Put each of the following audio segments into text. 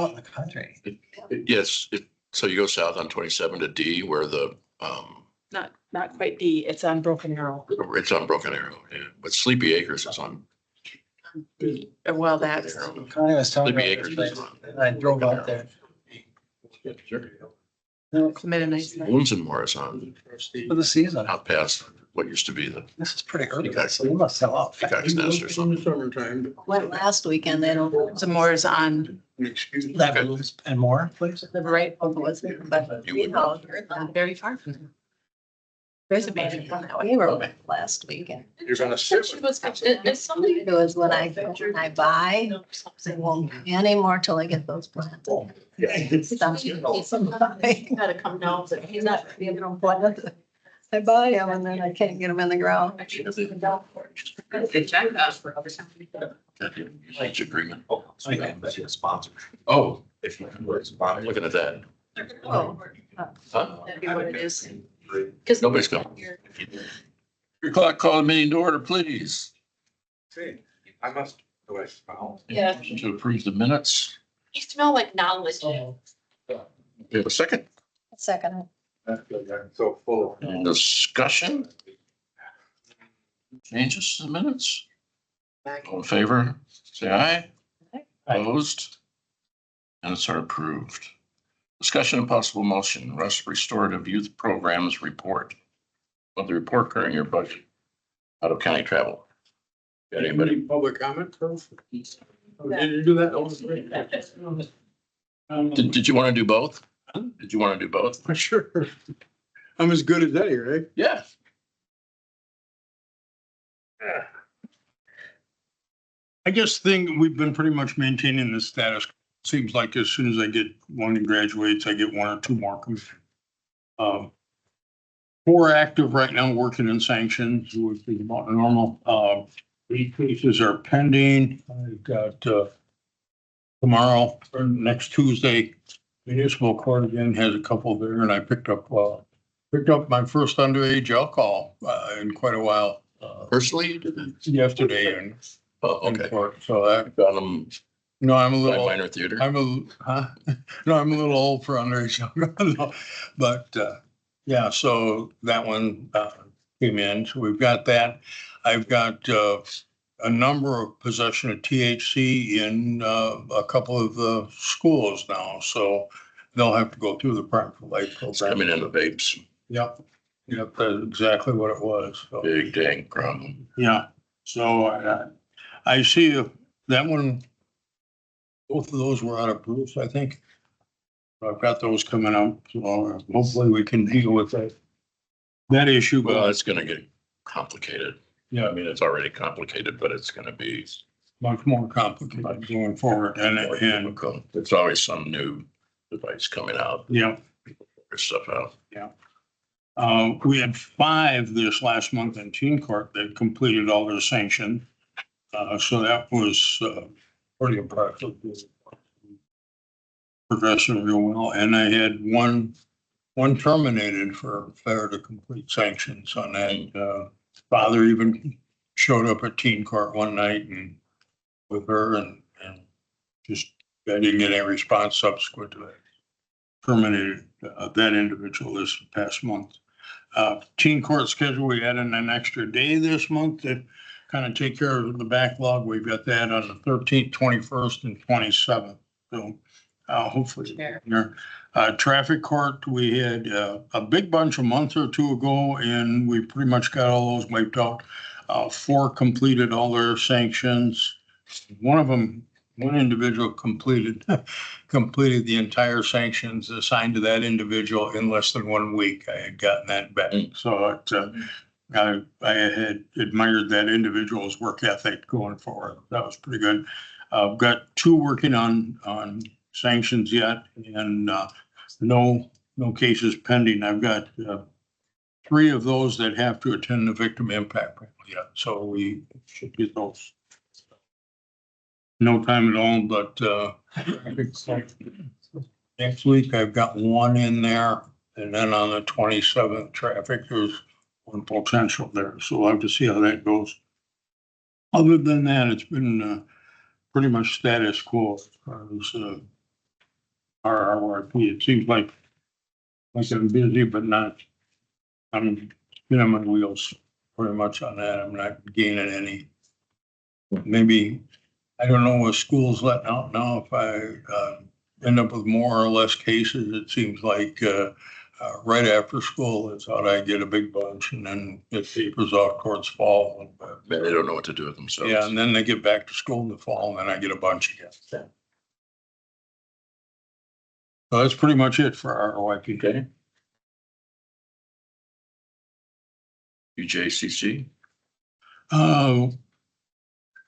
out in the country. Yes, so you go south on 27 to D where the, Not quite D, it's on Broken Arrow. it's on Broken Arrow, yeah, but Sleepy Acres is on. D. Well, that's, Connie was telling Sleepy me, Acres about is this on. place, and I drove out there. made a nice. Woonsonmore is on, For the season, out past what used to be the this is pretty early, Peacock. so we must sell out. Peacock's Nest or something. Summertime. Went last weekend, they don't, Some more is on That moves and more, please. the right, was it, but You we would know, not very far from there. There's a major one that way. we were last weekend. You're gonna sit She with. was, it's something. It was when I buy, I won't buy anymore till I get those planted. Somebody Gotta come down, but he's not. you know, planted. I buy them and then I can't get them in the ground. They checked us for other something. Each agreement. Sponsor. Oh, I'm looking at that. Oh, Huh? That'd be what it is. Cause Nobody's coming. 3 o'clock, call the meeting to order, please. I must. go ahead. Yeah. Motion to approve the minutes. You smell like knowledge. We have a second second. I'm so full. Discussion. Changes to the minutes. All in favor, say aye. Opposed? Minutes are approved. Discussion and possible motion, restorative youth programs report. Of the report current year budget. Out of county travel. Got anybody? Public comment? Did you do that? Did you want to do both? Did you want to do both? Sure. I'm as good as any, right? Yeah. I just think we've been pretty much maintaining the status. Seems like as soon as I get one who graduates, I get one or two more coming. 4 active right now working in sanctions, which is about normal. 8 cases are pending. I've got tomorrow or next Tuesday, municipal court again has a couple there, and I picked up my first underage alcohol in quite a while Personally, you did that? yesterday in Oh, okay. court. So that, Got them no, I'm a by little. minor theater. I'm a little old for underage alcohol, but, yeah, so that one, came in, so we've got that. I've got, a number of possession of THC in, a couple of the schools now, so they'll have to go through the parental life It's program. coming in the vapes. Yep, that's exactly what it was, so. Big dang problem. Yeah, so I see that one, both of those were out of Bruce, I think. I've got those coming up, so hopefully we can deal with that issue. Well, But it's gonna get complicated. I yeah, mean, it's already complicated, but it's gonna be much more complicated going forward more and, difficult. There's always some new device coming out, yeah. or stuff out. We had 5 this last month in teen court that completed all their sanction. So that was pretty impressive. Progressing real well, and I had one terminated for failure to complete sanctions on that. Father even showed up at teen court one night and with her and just, I didn't get any response subsequent to that. Terminated that individual this past month. Teen court schedule, we added an extra day this month to kind of take care of the backlog. We've got that on the 13th, 21st, and 27th. So hopefully. Sure. Traffic court, we had a big bunch a month or two ago, and we pretty much got all those wiped out. 4 completed all their sanctions. One individual completed the entire sanctions assigned to that individual in less than 1 week. I had gotten that back. So I had admired that individual's work ethic going forward. That was pretty good. I've got 2 working on sanctions yet, and no cases pending. I've got 3 of those that have to attend the victim impact panel yet, so we should get those. No time at all, but next week I've got 1 in there, and then on the 27th traffic, there's 1 potential there, so we'll have to see how that goes. Other than that, it's been pretty much status quo as far as RRP. It seems like I'm busy, but not, I'm spinning my wheels pretty much on that. I'm not gaining any. Maybe, I don't know what school's letting out now. If I, end up with more or less cases, it seems like, right after school, it's out, I get a big bunch and then it tapers off towards fall. Man, they don't know what to do with themselves. Yeah, and then they get back to school in the fall and then I get a bunch again. So that's pretty much it for our RYP. Okay. UJCC,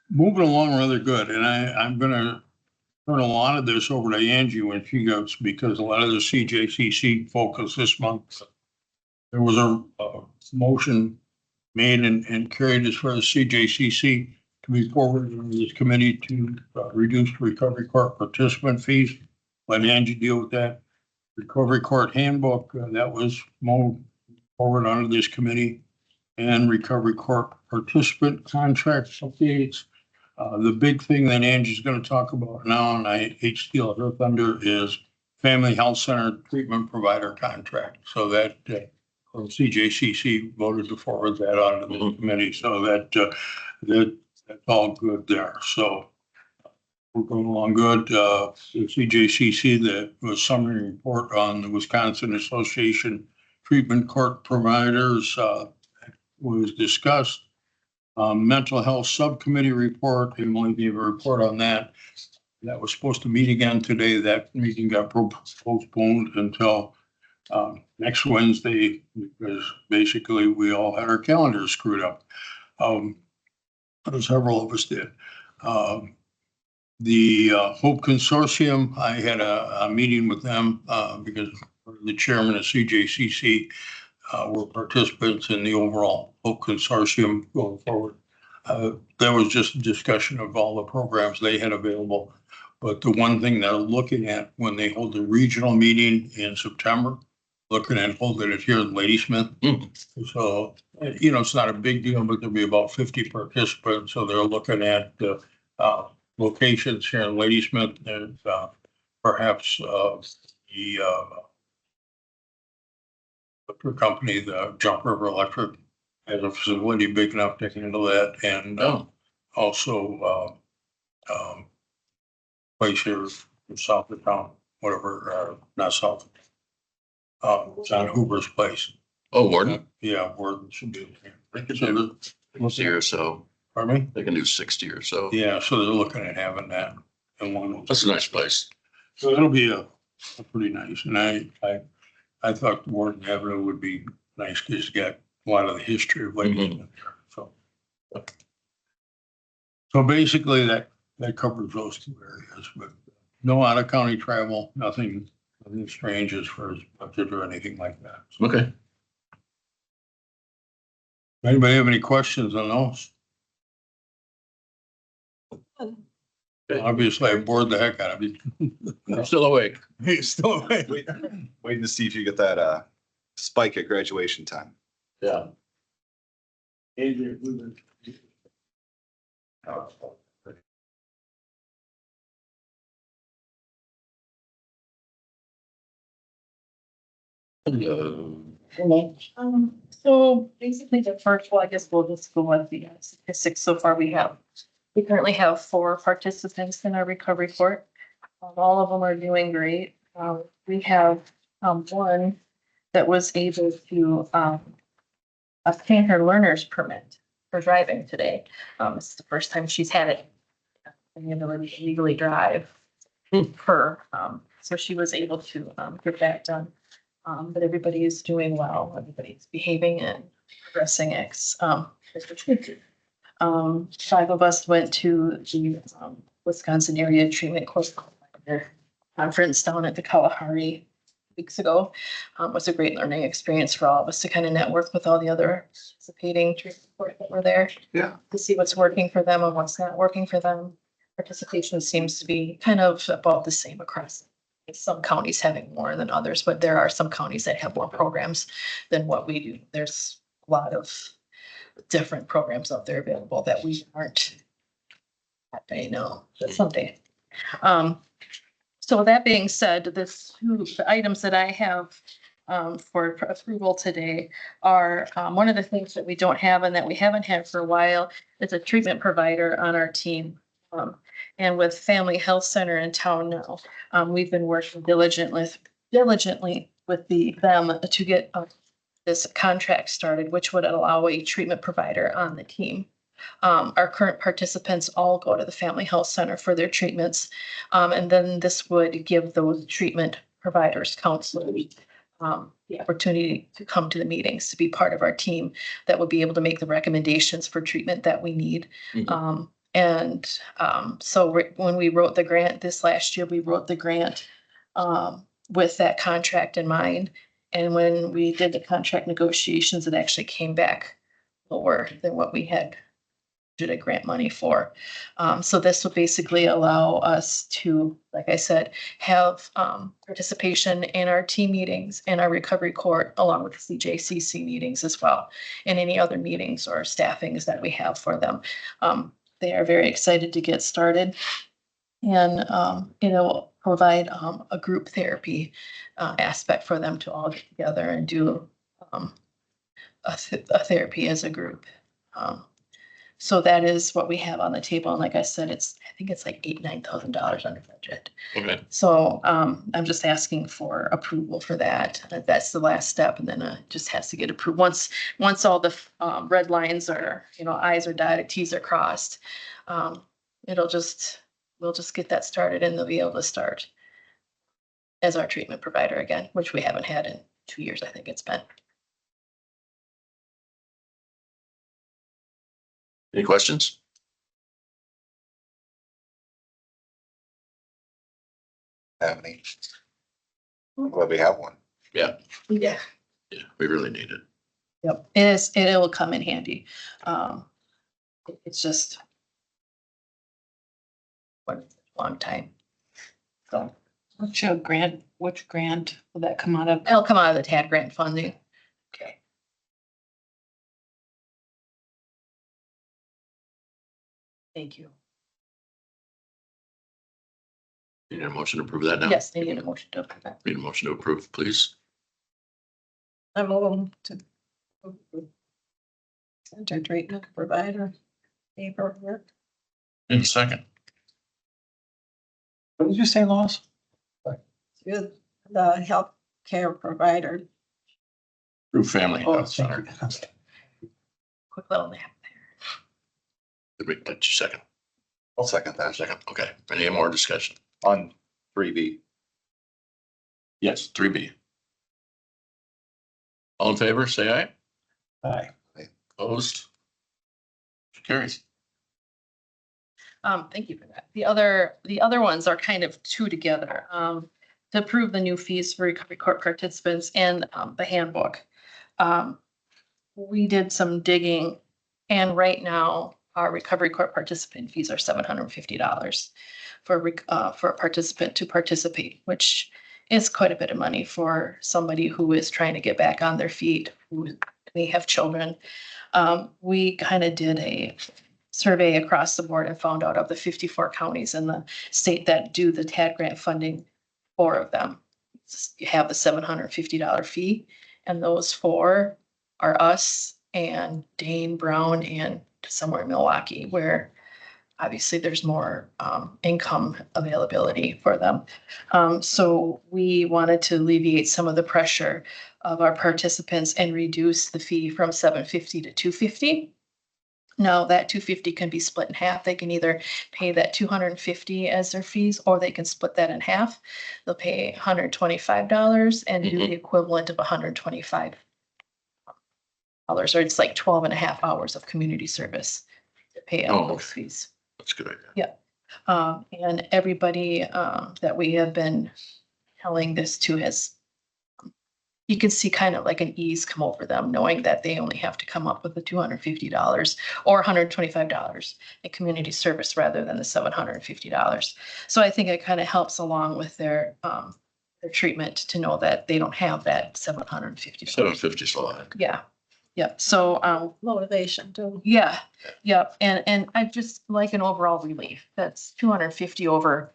Moving along rather good, and I'm gonna turn a lot of this over to Angie when she goes, because a lot of the CJCC focus this month. There was a motion made and carried as far as CJCC to be forwarded to this committee to reduce recovery court participant fees. Let Angie deal with that. Recovery court handbook, that was moved forward onto this committee. And recovery court participant contract updates. The big thing that Angie's gonna talk about now, and I hate to steal her thunder, is Family Health Center treatment provider contract. So that, CJCC voted to forward that onto the committee, so that's all good there. So we're going along good. The CJCC, the summary report on the Wisconsin Association Treatment Court Providers, was discussed. Mental health subcommittee report, Emily gave a report on that. That was supposed to meet again today. That meeting got postponed until next Wednesday, because basically we all had our calendars screwed up. Several of us did. The Hope Consortium, I had a meeting with them because the chairman of CJCC were participants in the overall Hope Consortium going forward. There was just a discussion of all the programs they had available. But the one thing they're looking at when they hold the regional meeting in September, looking at holding it here in Ladysmith. So, it's not a big deal, but there'll be about 50 participants. So they're looking at locations here in Ladysmith and perhaps the electric company, the Jump River Electric, has a facility big enough to handle that, and also place here south of town, whatever, not south. It's on Hoover's place. oh, Warden, Yeah, Warden should be. they can do 60 or so. Pardon me? They can do 60 or so. Yeah, so they're looking at having that in one. That's a nice place. So it'll be a pretty nice, and I thought Warden Avenue would be nice, because it's got a lot of the history of Ladysmith there, so. So basically that covers those two areas, but no out of county travel, nothing strange as far as budget or anything like that. So, Okay. anybody have any questions on those? Obviously, I bored the heck out of you. I'm still awake. You're still waiting to see if you get that spike at graduation time. Yeah. Hello. So basically the first, well, I guess we'll just go with the statistics. So far we currently have 4 participants in our recovery court. All of them are doing great. We have one that was able to obtain her learner's permit for driving today. This is the first time she's had it, the ability to legally drive her. So she was able to get that done. But everybody is doing well. Everybody's behaving and progressing. Five of us went to the Wisconsin Area Treatment Court conference down at the Kalahari weeks ago. It was a great learning experience for all of us to kind of network with all the other participating treatment court that were there. Yeah. To see what's working for them and what's not working for them. Participation seems to be kind of about the same across. Some counties having more than others, but there are some counties that have more programs than what we do. There's a lot of different programs out there available that we aren't that day, no, but someday. So that being said, the items that I have for approval today are, one of the things that we don't have and that we haven't had for a while is a treatment provider on our team. And with Family Health Center in town now, we've been working diligently with them to get this contract started, which would allow a treatment provider on the team. Our current participants all go to the Family Health Center for their treatments. And then this would give those treatment providers, counselors, the opportunity to come to the meetings, to be part of our team that would be able to make the recommendations for treatment that we need. Mhm. When we wrote the grant this last year, we wrote the grant with that contract in mind. And when we did the contract negotiations, it actually came back lower than what we had budgeted grant money for. So this will basically allow us to, like I said, have participation in our team meetings and our recovery court, along with the CJCC meetings as well, and any other meetings or staffings that we have for them. They are very excited to get started. And it'll provide a group therapy aspect for them to all get together and do a therapy as a group. So that is what we have on the table. And like I said, I think it's like $9,000 under budget. Okay, So I'm just asking for approval for that. That's the last step, and then it just has to get approved. Once all the red lines are, I's are dotted, T's are crossed, we'll just get that started, and they'll be able to start as our treatment provider again, which we haven't had in 2 years, I think it's been. any questions? Have any? Well, we have one. Yeah, Yeah. yeah, we really need it. Yep, it will come in handy. It's just one long time. So Which grant will that come out of? it'll come out of the TAD grant funding. Okay. Thank you. You need a motion to approve that now? Yes, they need a motion to approve that. Need a motion to approve, please. I move to center treatment provider paperwork. In a second. What did you say, Lois? To the health care provider. Through Family Health Center. Quick little nap Did we get you second? I'll second that. Second, okay. Any more discussion? On 3B. Yes, 3B. All in favor, say aye. Aye. Opposed? Carries. Thank you for that. The other ones are kind of two together, to approve the new fees for recovery court participants and, the handbook. We did some digging, and right now our recovery court participant fees are $750 for a participant to participate, which is quite a bit of money for somebody who is trying to get back on their feet, who may have children. We kind of did a survey across the board and found out of the 54 counties in the state that do the TAD grant funding, 4 of them have the $750 fee. And those 4 are us and Dane, Brown, and somewhere in Milwaukee, where obviously there's more income availability for them. So we wanted to alleviate some of the pressure of our participants and reduce the fee from $750 to $250. Now that $250 can be split in half. They can either pay that $250 as their fees, or they can split that in half. They'll pay $125 and do the equivalent of $125. Or it's like 12 and a half hours of community service to pay out Oh, those okay. fees. That's a good idea. And everybody that we have been telling this to you can see kind of like an ease come over them, knowing that they only have to come up with the $250 or $125 in community service rather than the $750. So I think it kind of helps along with their treatment to know that they don't have that $750. 750 is a lot. Yeah. Yep. So, Motivation too. yeah, yep. And I just like an overall relief. That's 250 over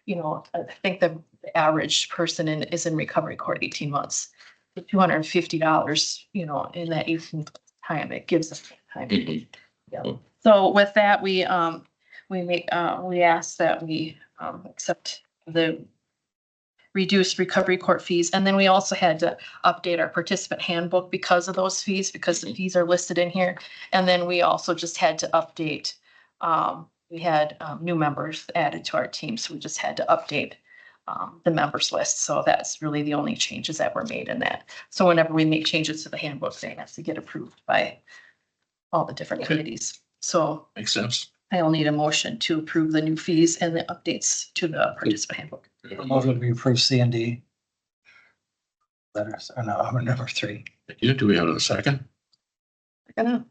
I think the average person is in recovery court 18 months. The $250, in that 18 time, it gives us time. Mhm. Yeah. So with that, we ask that we, accept the reduced recovery court fees. And then we also had to update our participant handbook because of those fees, because the fees are listed in here. And then we also just had to update, we had, new members added to our team, so we just had to update, the members list. So that's really the only changes that were made in that. So whenever we make changes to the handbook, they have to get approved by all the different Okay. committees. So Makes sense. I'll need a motion to approve the new fees and the updates to the participant handbook. Motion to approve C and D. Letters, or no, number 3. Thank you. Do we have a second? Gonna-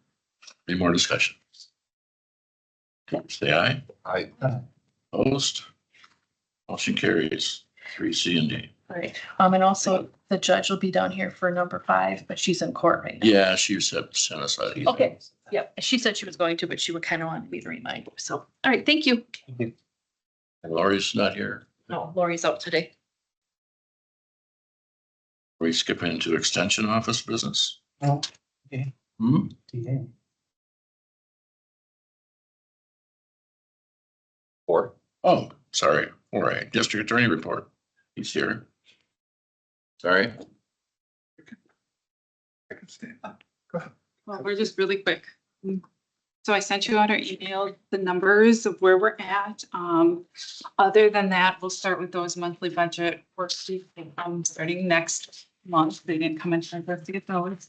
Any more discussion? Say aye. I, Opposed? Motion carries. 3C and D. All right, and also the judge will be down here for number 5, but she's in court right now. Yeah, she said sent us out. Okay, yep, she said she was going to, but she would kind of want me to remind you, so, all right, thank you. And Lori's not here. No, Lori's out today. We skip into extension office business. Oh, okay. Hmm? DA. or, Oh, sorry. All right. District Attorney report. He's here. Sorry. I can stand. Well, we're just really quick. So I sent you out our email, the numbers of where we're at. Other than that, we'll start with those monthly budget worksheets, starting next month. They didn't come in time for us to get those.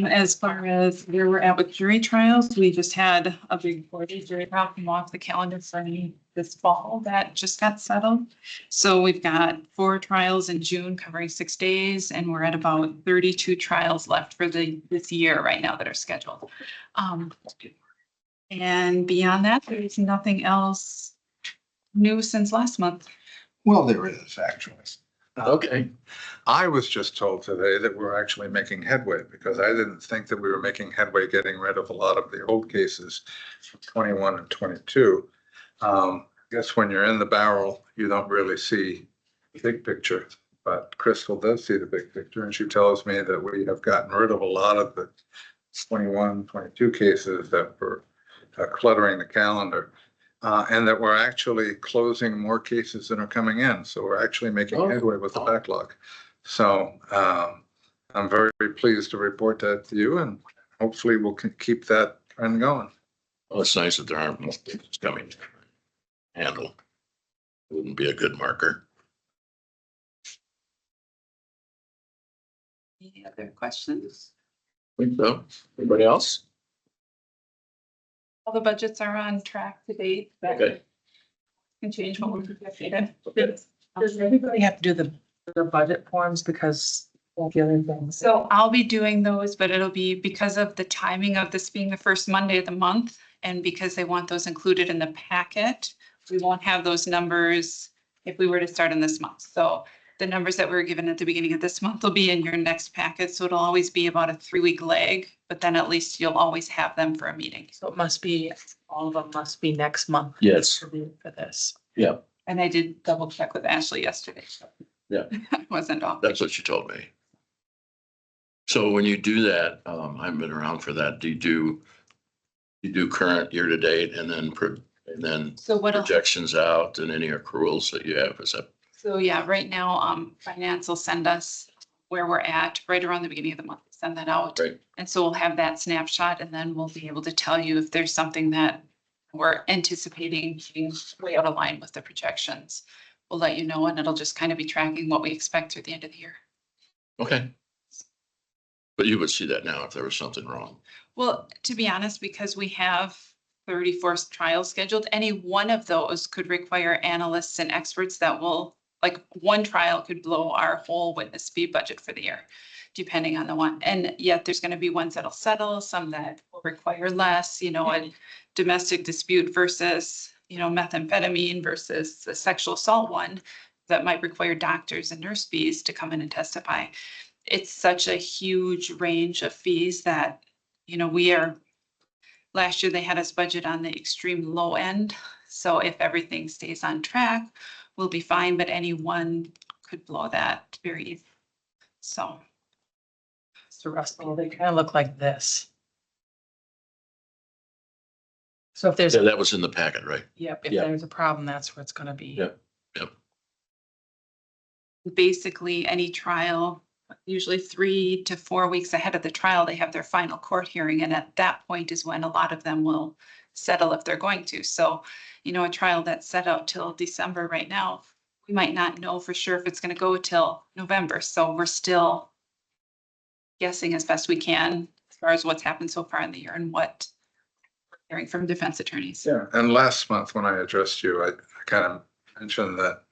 As far as where we're at with jury trials, we just had a big 4-day jury trial come off the calendar for this fall that just got settled. So we've got 4 trials in June covering 6 days, and we're at about 32 trials left for this year right now that are scheduled. And beyond that, there's nothing else new since last month. Well, there is actually. Okay. I was just told today that we're actually making headway because I didn't think that we were making headway getting rid of a lot of the old cases from 21 and 22. I guess when you're in the barrel, you don't really see the big picture, but Crystal does see the big picture, and she tells me that we have gotten rid of a lot of the 21, 22 cases that were cluttering the calendar. And that we're actually closing more cases than are coming in. So we're actually making headway with the backlog. So I'm very, very pleased to report that to you, and hopefully we'll keep that trend going. Well, it's nice that there aren't more cases coming to handle. Wouldn't be a good marker. Any other questions? Think so. Anybody else? All the budgets are on track to date. But Okay. Can change when we get data. Does everybody have to do the budget forms because of the other things? So I'll be doing those, but it'll be because of the timing of this being the first Monday of the month. And because they want those included in the packet, we won't have those numbers if we were to start in this month. So the numbers that were given at the beginning of this month will be in your next packet. So it'll always be about a 3-week lag, but then at least you'll always have them for a meeting. So it must be, all of them must be next month. Yes. For this. Yeah, And I did double check with Ashley yesterday. So Yeah. I wasn't off. that's what she told me. So when you do that, I haven't been around for that. Do you do current year to date and then So what'll projections out and any accruals that you have? Is that So yeah, right now, finance will send us where we're at right around the beginning of the month, send that out. right? And so we'll have that snapshot and then we'll be able to tell you if there's something that we're anticipating being way out of line with the projections. We'll let you know, and it'll just kind of be tracking what we expect through the end of the year. Okay. But you would see that now if there was something wrong. Well, to be honest, because we have 34 trials scheduled, any one of those could require analysts and experts that will, like, one trial could blow our whole witness fee budget for the year, depending on the one. And yet there's going to be ones that'll settle, some that will require less, a domestic dispute versus, methamphetamine versus a sexual assault one that might require doctors and nurse fees to come in and testify. It's such a huge range of fees that, last year they had us budget on the extreme low end. So if everything stays on track, we'll be fine, but anyone could blow that very easily. So. So Russell, they kind of look like this. So if there's, Yeah, that was in the packet, right? yep, if yeah. there's a problem, that's where it's gonna be. Yep. Basically, any trial, usually 3 to 4 weeks ahead of the trial, they have their final court hearing. And at that point is when a lot of them will settle if they're going to. So, you know, a trial that's set out till December right now, we might not know for sure if it's going to go till November. So we're still guessing as best we can as far as what's happened so far in the year and what we're hearing from defense attorneys. Yeah, and last month when I addressed you, I kind of mentioned that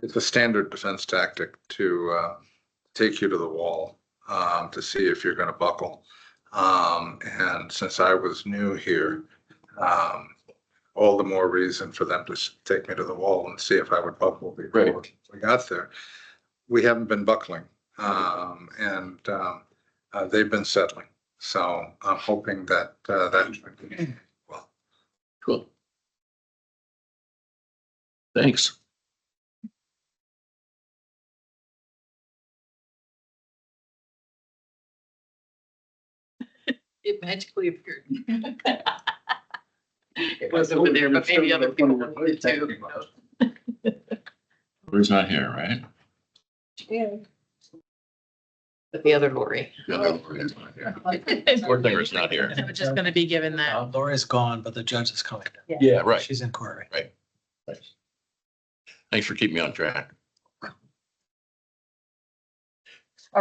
it's a standard defense tactic to take you to the wall to see if you're going to buckle. And since I was new here, all the more reason for them to take me to the wall and see if I would buckle before Right. we got there. We haven't been buckling, they've been settling. So I'm hoping that well. Cool. Thanks. It magically appeared. It was over there, but maybe other people wanted to. Lori's not here, right? But the other Lori. Poor Thinger's not here. So we're just gonna be given that. Lori's gone, but the judge is coming. Yeah, right. She's in court. Thanks for keeping me on track. All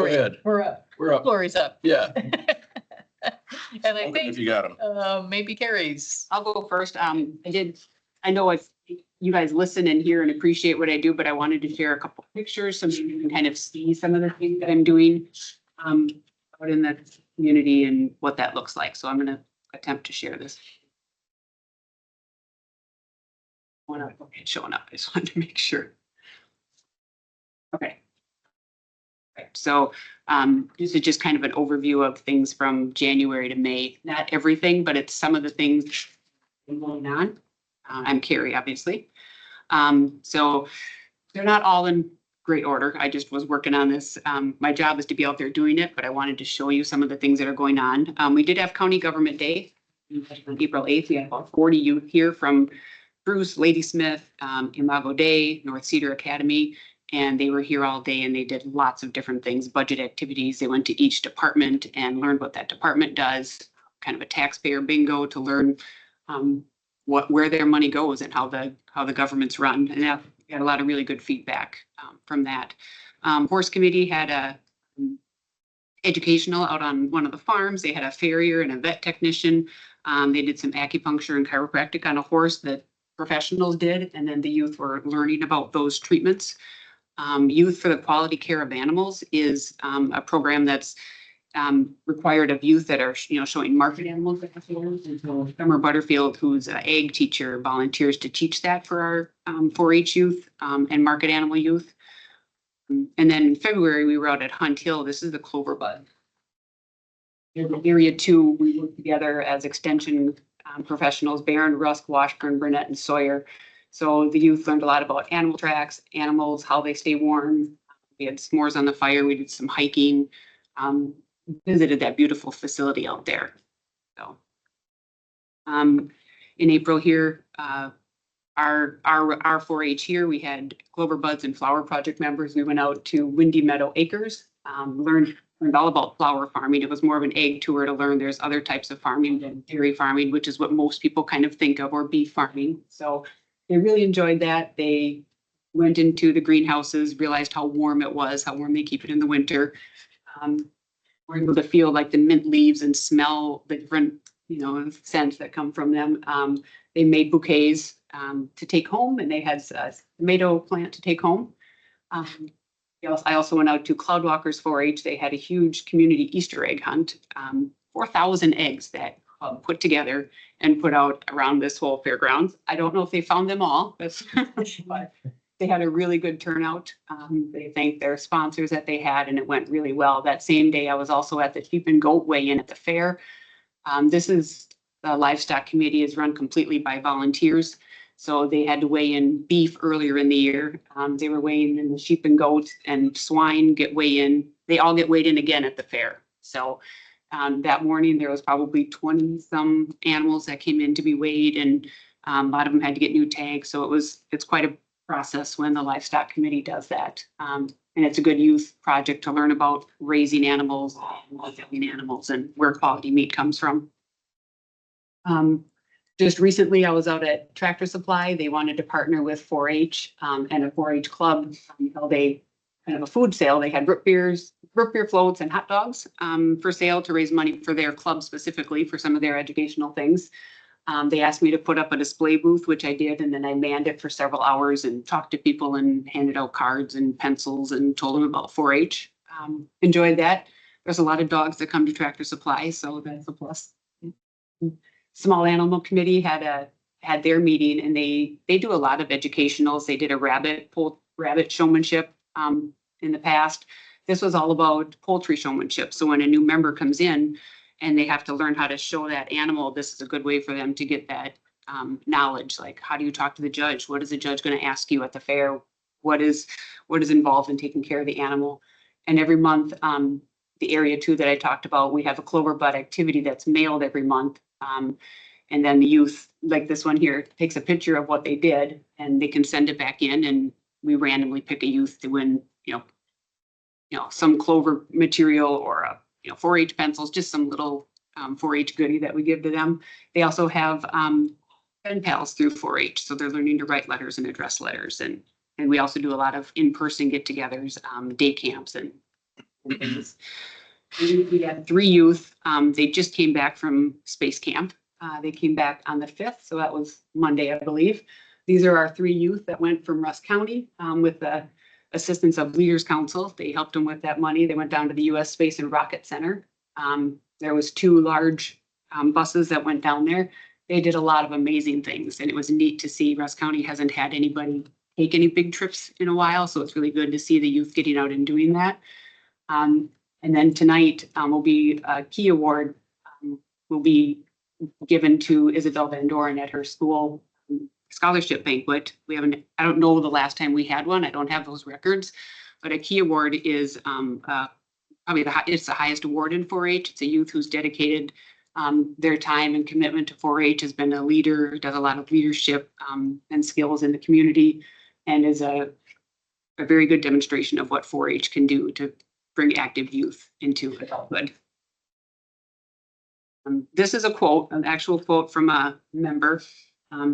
Go right, ahead. we're up. We're up. Lori's up. Yeah. And I If think, you got him. maybe Carrie's. I'll go first. I know you guys listen and hear and appreciate what I do, but I wanted to share a couple pictures so you can kind of see some of the things that I'm doing out in the community and what that looks like. So I'm gonna attempt to share this. Okay, it's showing up. I just wanted to make sure. Okay. Right, so this is just kind of an overview of things from January to May. Not everything, but it's some of the things going on. I'm Carrie, obviously. So they're not all in great order. I just was working on this. My job is to be out there doing it, but I wanted to show you some of the things that are going on. We did have County Government Day on April 8th. We had about 40 youth here from Bruce, Ladysmith, Imago Day, North Cedar Academy. And they were here all day and they did lots of different things, budget activities. They went to each department and learned what that department does, kind of a taxpayer bingo to learn where their money goes and how the government's run. And that got a lot of really good feedback from that. Horse Committee had a educational out on one of the farms. They had a farrier and a vet technician. They did some acupuncture and chiropractic on a horse that professionals did. And then the youth were learning about those treatments. Youth for the Quality Care of Animals is a program that's required of youth that are, showing market animals. And so Summer Butterfield, who's an ag teacher, volunteers to teach that for our 4-H youth and market animal youth. And then in February, we were out at Hunt Hill. This is the clover bud. In Area 2, we worked together as extension professionals, Barron, Rusk, Washburn, Burnett, and Sawyer. So the youth learned a lot about animal tracks, animals, how they stay warm. We had s'mores on the fire. We did some hiking, visited that beautiful facility out there. So in April here, our 4-H here, we had Clover Buds and Flower Project members. We went out to Windy Meadow Acres, learned all about flower farming. It was more of an egg tour to learn there's other types of farming than dairy farming, which is what most people kind of think of, or beef farming. So they really enjoyed that. They went into the greenhouses, realized how warm it was, how warm they keep it in the winter. We're able to feel like the mint leaves and smell the different, scents that come from them. They made bouquets to take home, and they had a tomato plant to take home. I also went out to Cloudwalkers 4-H. They had a huge community Easter egg hunt, 4,000 eggs that put together and put out around this whole fairgrounds. I don't know if they found them all, but they had a really good turnout. They thanked their sponsors that they had, and it went really well. That same day, I was also at the Sheep and Goat weigh-in at the fair. This is the livestock committee is run completely by volunteers. So they had to weigh in beef earlier in the year. They were weighing in the sheep and goats, and swine they all get weighed in again at the fair. So that morning, there was probably 20 some animals that came in to be weighed, and a lot of them had to get new tags. So it's quite a process when the livestock committee does that. And it's a good youth project to learn about raising animals, and animals, and where quality meat comes from. Just recently, I was out at Tractor Supply. They wanted to partner with 4-H and a 4-H club. Held a kind of a food sale. They had root beer floats and hot dogs for sale to raise money for their club specifically for some of their educational things. They asked me to put up a display booth, which I did, and then I manned it for several hours and talked to people and handed out cards and pencils and told them about 4-H. Enjoyed that. There's a lot of dogs that come to Tractor Supply, so that's a plus. Small Animal Committee had their meeting, and they do a lot of educationals. They did a rabbit showmanship in the past. This was all about poultry showmanship. So when a new member comes in and they have to learn how to show that animal, this is a good way for them to get that knowledge. Like, how do you talk to the judge? What is the judge going to ask you at the fair? What is involved in taking care of the animal? And every month, the area 2 that I talked about, we have a Clover Bud activity that's mailed every month. And then the youth, like this one here, takes a picture of what they did, and they can send it back in, and we randomly pick a youth to win, some Clover material or 4-H pencils, just some little 4-H goodie that we give to them. They also have pen pals through 4-H, so they're learning to write letters and address letters, and we also do a lot of in-person get-togethers, day camps and things. We had 3 youth. They just came back from space camp. They came back on the 5th, so that was Monday, I believe. These are our 3 youth that went from Rusk County with the assistance of Leaders Council. They helped them with that money. They went down to the U.S. Space and Rocket Center. There was 2 large buses that went down there. They did a lot of amazing things, and it was neat to see. Rusk County hasn't had anybody take any big trips in a while, so it's really good to see the youth getting out and doing that. And then tonight will be a key award will be given to Isabel Van Doren at her school scholarship banquet. I don't know the last time we had one. I don't have those records, but a key award is probably it's the highest award in 4-H. It's a youth who's dedicated their time and commitment to 4-H, has been a leader, does a lot of leadership and skills in the community, and is a very good demonstration of what 4-H can do to bring active youth into adulthood. This is a quote, an actual quote from a member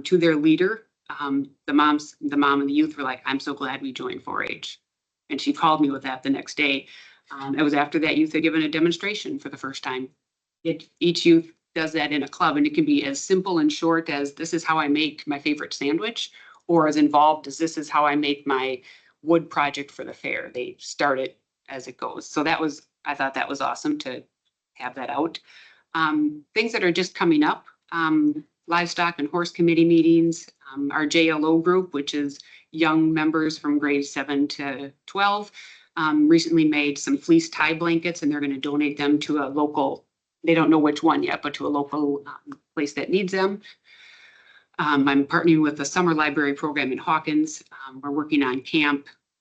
to their leader. The mom and the youth were like, "I'm so glad we joined 4-H." And she called me with that the next day. It was after that youth had given a demonstration for the first time. Each youth does that in a club, and it can be as simple and short as, "This is how I make my favorite sandwich," or as involved as, "This is how I make my wood project for the fair." They start it as it goes. So I thought that was awesome to have that out. Things that are just coming up, livestock and horse committee meetings, our JLO group, which is young members from grades 7 to 12, recently made some fleece tie blankets, and they're going to donate them to a local, they don't know which one yet, but to a local place that needs them. I'm partnering with the summer library program in Hawkins. We're working on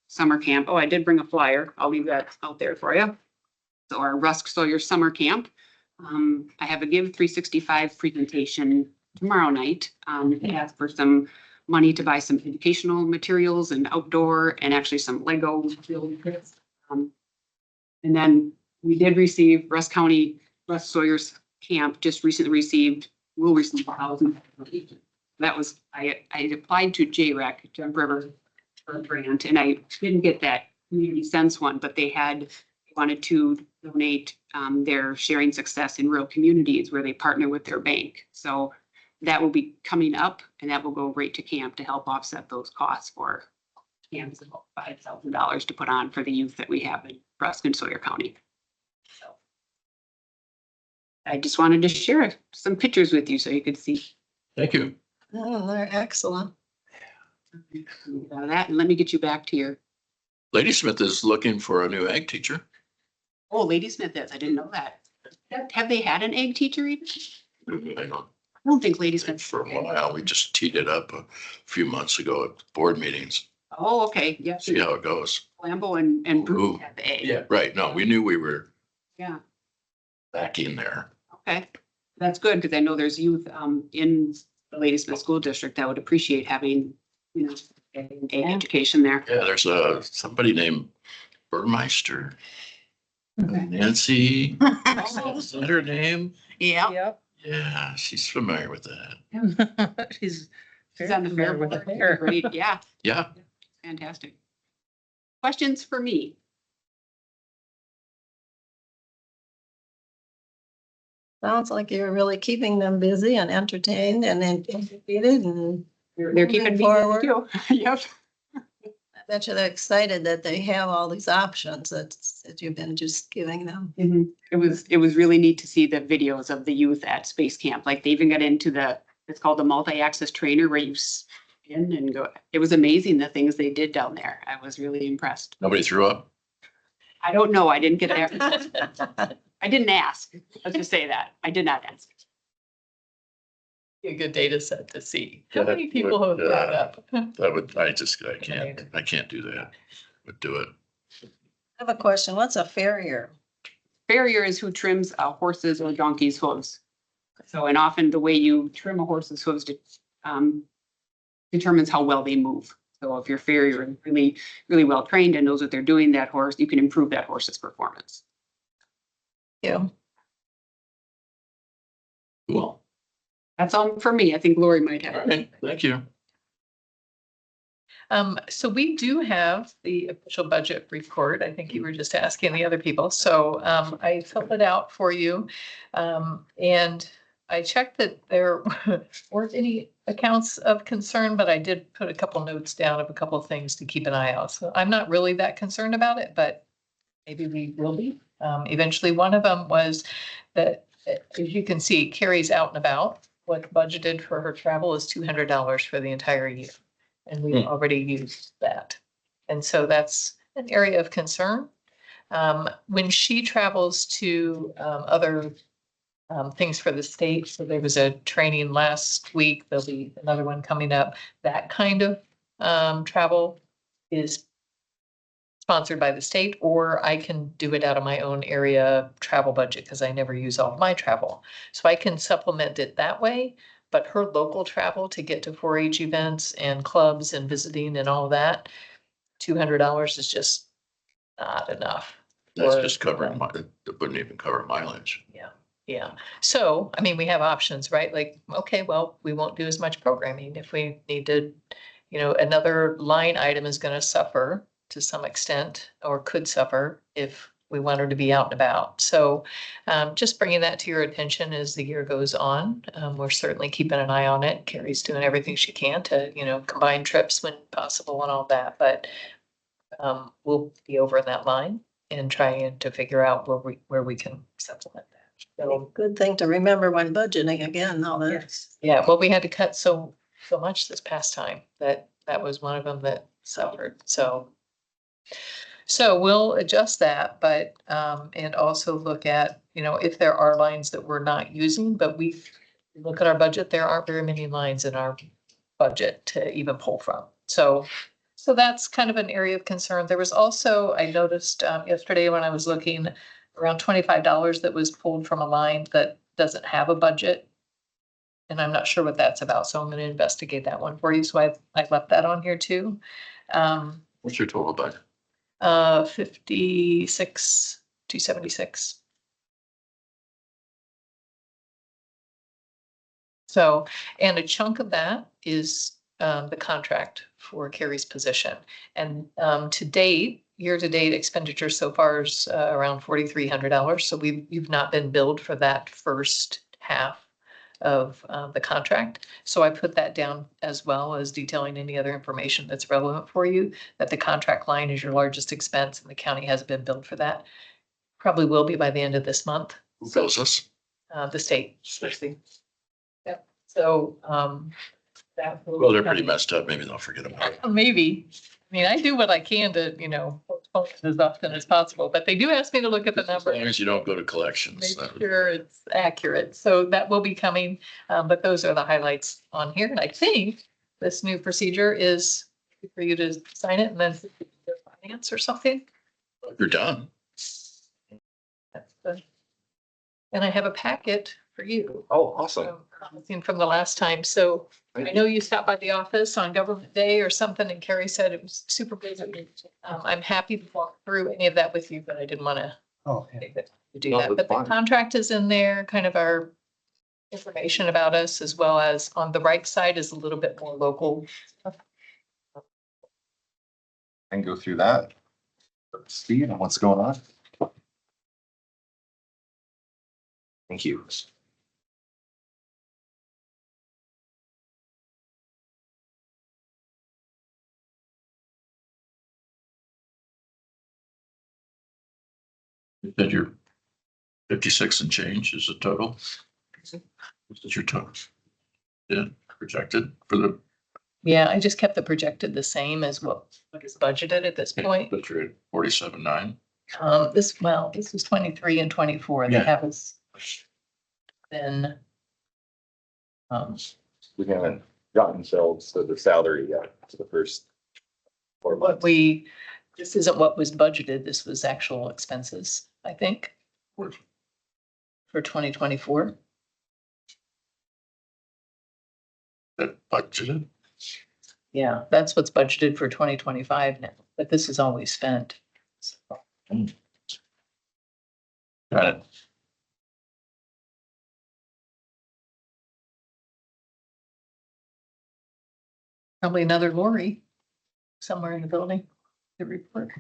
summer camp. Oh, I did bring a flyer. I'll leave that out there for you. So our Rusk Sawyer summer camp. I have a Give 365 presentation tomorrow night. It asks for some money to buy some educational materials and outdoor, and actually some Lego building kits. And then we did receive Rusk Sawyer's camp just recently will receive $1,000. That was, I applied to JREC, Jump River, for a grant, and I didn't get that community sense one, but they wanted to donate their Sharing Success in Rural Communities, where they partner with their bank. So that will be coming up, and that will go right to camp to help offset those costs for camps, about $5,000 to put on for the youth that we have in Rusk and Sawyer County. So I just wanted to share some pictures with you so you could see. Thank you. Oh, they're excellent. Out of that, and let me get you back to your. Ladysmith is looking for a new ag teacher. Oh, Ladysmith is. I didn't know that. Have they had an ag teacher even? I don't. don't think Ladysmith. For a while. We just teed it up a few months ago at board meetings. Oh, okay, yeah. See how it goes. Lambo and Brew Ooh. have the A. Right. No, we knew we were Yeah, back in there. okay. That's good, because I know there's youth in the Ladysmith School District that would appreciate having, you know, a education there. Yeah, there's somebody named Burmeister. Nancy, is that her name? Yeah. Yep. Yeah, she's familiar with that. She's She's on the fair with the board. fair. Great, yeah, Yeah, fantastic. Questions for me? Sounds like you're really keeping them busy and entertained and educated and They're keeping me forward. too. Yep. I bet you they're excited that they have all these options that you've been just giving them. It was really neat to see the videos of the youth at Space Camp. Like they even got into it's called the multi-axis trainer where you spin and go. It was amazing the things they did down there. I was really impressed. nobody threw up. I don't know. I didn't get there. I didn't ask. Let's just say that. I did not ask. A good data set to see. How How many many people have brought up? That would, I can't do that. Would do it. I have a question. What's a farrier? Farrier is who trims horses or donkeys' hooves. So, and often the way you trim a horse's hooves determines how well they move. So if your farrier is really, really well trained and knows what they're doing, that horse, you can improve that horse's performance. You. Cool. That's all for me. I think Lori might All have. right, thank you. So we do have the official budget report. I think you were just asking the other people. So I filled it out for you. And I checked that there weren't any accounts of concern, but I did put a couple notes down of a couple of things to keep an eye out. So I'm not really that concerned about it, but maybe we will be. Eventually, one of them was that, as you can see, Carrie's out and about. What budgeted for her travel is $200 for the entire year. And we've already used that. And so that's an area of concern. When she travels to other things for the state, so there was a training last week, there'll be another one coming up. That kind of travel is sponsored by the state, or I can do it out of my own area travel budget because I never use all of my travel. So I can supplement it that way. But her local travel to get to 4-H events and clubs and visiting and all of that, $200 is just not enough. That's for just covering them. it wouldn't even cover mileage. Yeah. So, I mean, we have options, right? Like, okay, well, we won't do as much programming if we need to, another line item is going to suffer to some extent or could suffer if we want her to be out and about. So just bringing that to your attention as the year goes on. We're certainly keeping an eye on it. Carrie's doing everything she can to, combine trips when possible and all that. But we'll be over in that line and trying to figure out where we can supplement that. So, Good thing to remember when budgeting again, all that. yes. Yeah, well, we had to cut so much this past time that was one of them that suffered. So we'll adjust that, but, and also look at, if there are lines that we're not using, but we look at our budget, there aren't very many lines in our budget to even pull from. So that's kind of an area of concern. There was also, I noticed yesterday when I was looking, around $25 that was pulled from a line that doesn't have a budget. And I'm not sure what that's about, so I'm going to investigate that one for you. So I left that on here too. What's your total budget? 56,276. So, and a chunk of that is the contract for Carrie's position. And to date, year-to-date expenditure so far is around $4,300. So we've not been billed for that first half of the contract. So I put that down as well as detailing any other information that's relevant for you, that the contract line is your largest expense and the county hasn't been billed for that. Probably will be by the end of this month. Who bills us? The state. Yep. So that will Well, they're pretty messed up. Maybe they'll forget about it. maybe. I mean, I do what I can to, postpone it as often as possible, but they do ask me to look at the As long numbers. as you don't go to collections. Make that would- sure it's accurate. So that will be coming, but those are the highlights on here. And I think this new procedure is for you to sign it and then finance or something. You're done. That's the- And I have a packet for you. Oh, awesome. Seen from the last time. So I know you stopped by the office on Government Day or something and Carrie said it was super busy. I'm happy to walk through any of that with you, but I didn't want to Oh, yeah. take the time to do No, that. that's But the fine. contract is in there, kind of our information about us, as well as on the right side is a little bit more local stuff. And go through that. Steve, and what's going on? Thank you. You said you're 56 and change is the total? What is your total? Yeah, projected for the, Yeah, I just kept the projected the same as what is budgeted at this point. but you're at 47.9. This was 23 and 24. They Yeah. have us then. We haven't gotten shelves to the salary yet to the first 4 What months. this isn't what was budgeted. This was actual expenses, I think. For 2024. That budgeted? Yeah, that's what's budgeted for 2025 now, but this is always spent. Got it. Probably another lorry somewhere in the building. The report.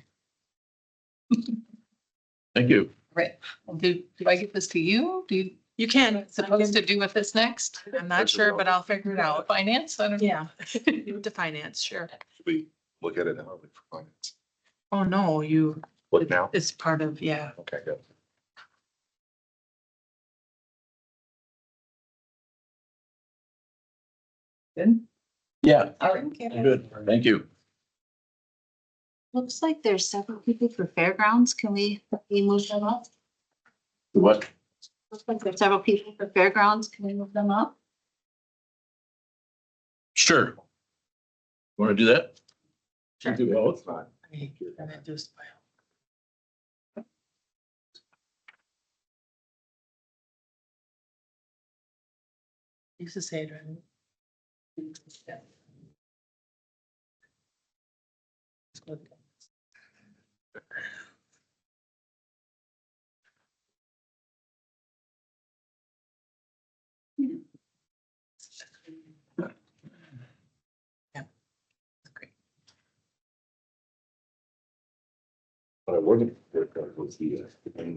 Thank you. Right. And do I get this to you? Do you You can. supposed to do with this next? I'm not sure, but I'll figure it out. Finance? I don't know. Yeah, to finance, sure. We look at it now. Oh, no, you, Look now. it's part of, yeah. Okay, good. Good. Yeah, All right. good. Thank you. Looks like there's several people for fairgrounds. Can we move them up? What? Looks like there's several people for fairgrounds. Can we move them up? Sure. Want to do that? Sure. Do both? Used to say it, right? But I wasn't, was the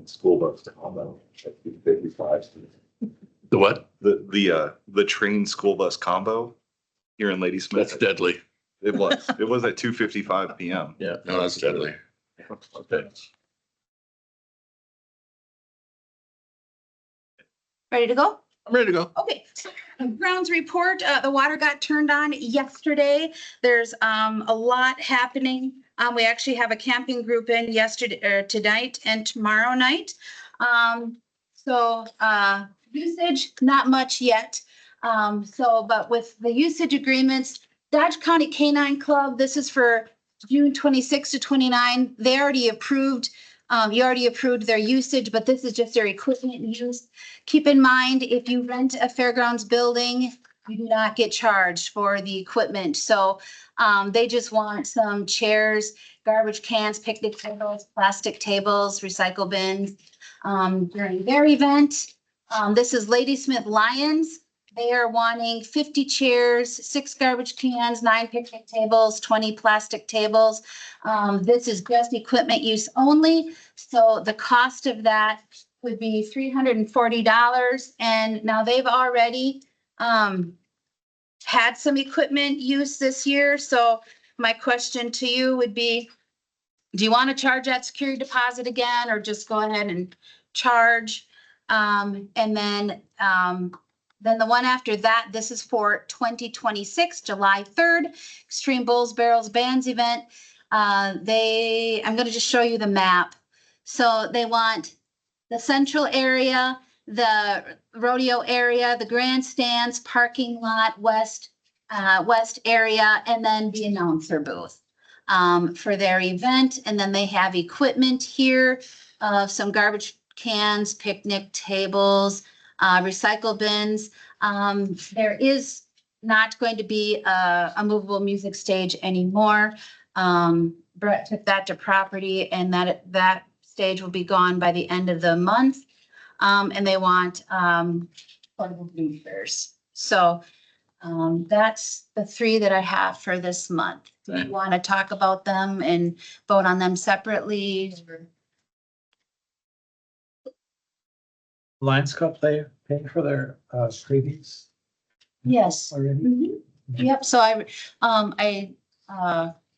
school bus combo at 55. The what? The train school bus combo here in Ladysmith. That's deadly. It was at 2:55 PM. Yeah, no, that's deadly. Okay. Ready to go? I'm ready to go. Okay, so grounds report, the water got turned on yesterday. There's a lot happening. We actually have a camping group in yesterday, or tonight and tomorrow night. So usage, not much yet. But with the usage agreements, Dodge County Canine Club, this is for June 26 to 29. They already approved, you already approved their usage, but this is just their equipment use. Keep in mind, if you rent a fairgrounds building, you do not get charged for the equipment. So they just want some chairs, garbage cans, picnic tables, plastic tables, recycle bins during their event. This is Ladysmith Lions. They are wanting 50 chairs, 6 garbage cans, 9 picnic tables, 20 plastic tables. This is just equipment use only. So the cost of that would be $340. And now they've already had some equipment use this year. So my question to you would be, do you want to charge that security deposit again, or just go ahead and charge? And then the one after that, this is for 2026, July 3rd, Extreme Bulls Barrels Bands event. I'm gonna just show you the map. So they want the central area, the rodeo area, the grandstands, parking lot, west area, and then the announcer booth for their event. And then they have equipment here, some garbage cans, picnic tables, recycle bins. There is not going to be a movable music stage anymore. Brett took that to property, and that stage will be gone by the end of the month. And they want portable bleachers. So that's the three that I have for this month. Do you want to talk about them and vote on them separately? Lions Club paying for their freebies Yes. already? Mhm. Yep, so I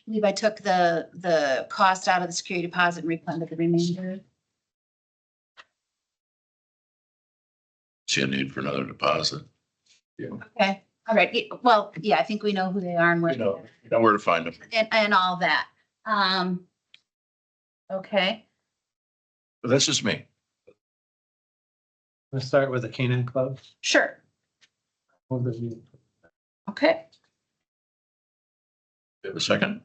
believe I took the cost out of the security deposit and refunded the remainder. See a need for another deposit. Okay, all right, well, yeah, I think we know who they are and where, You know where to find them. and all that. Okay, But that's just me. Let's start with the Canaan Club. sure, Overview. okay. You have a second?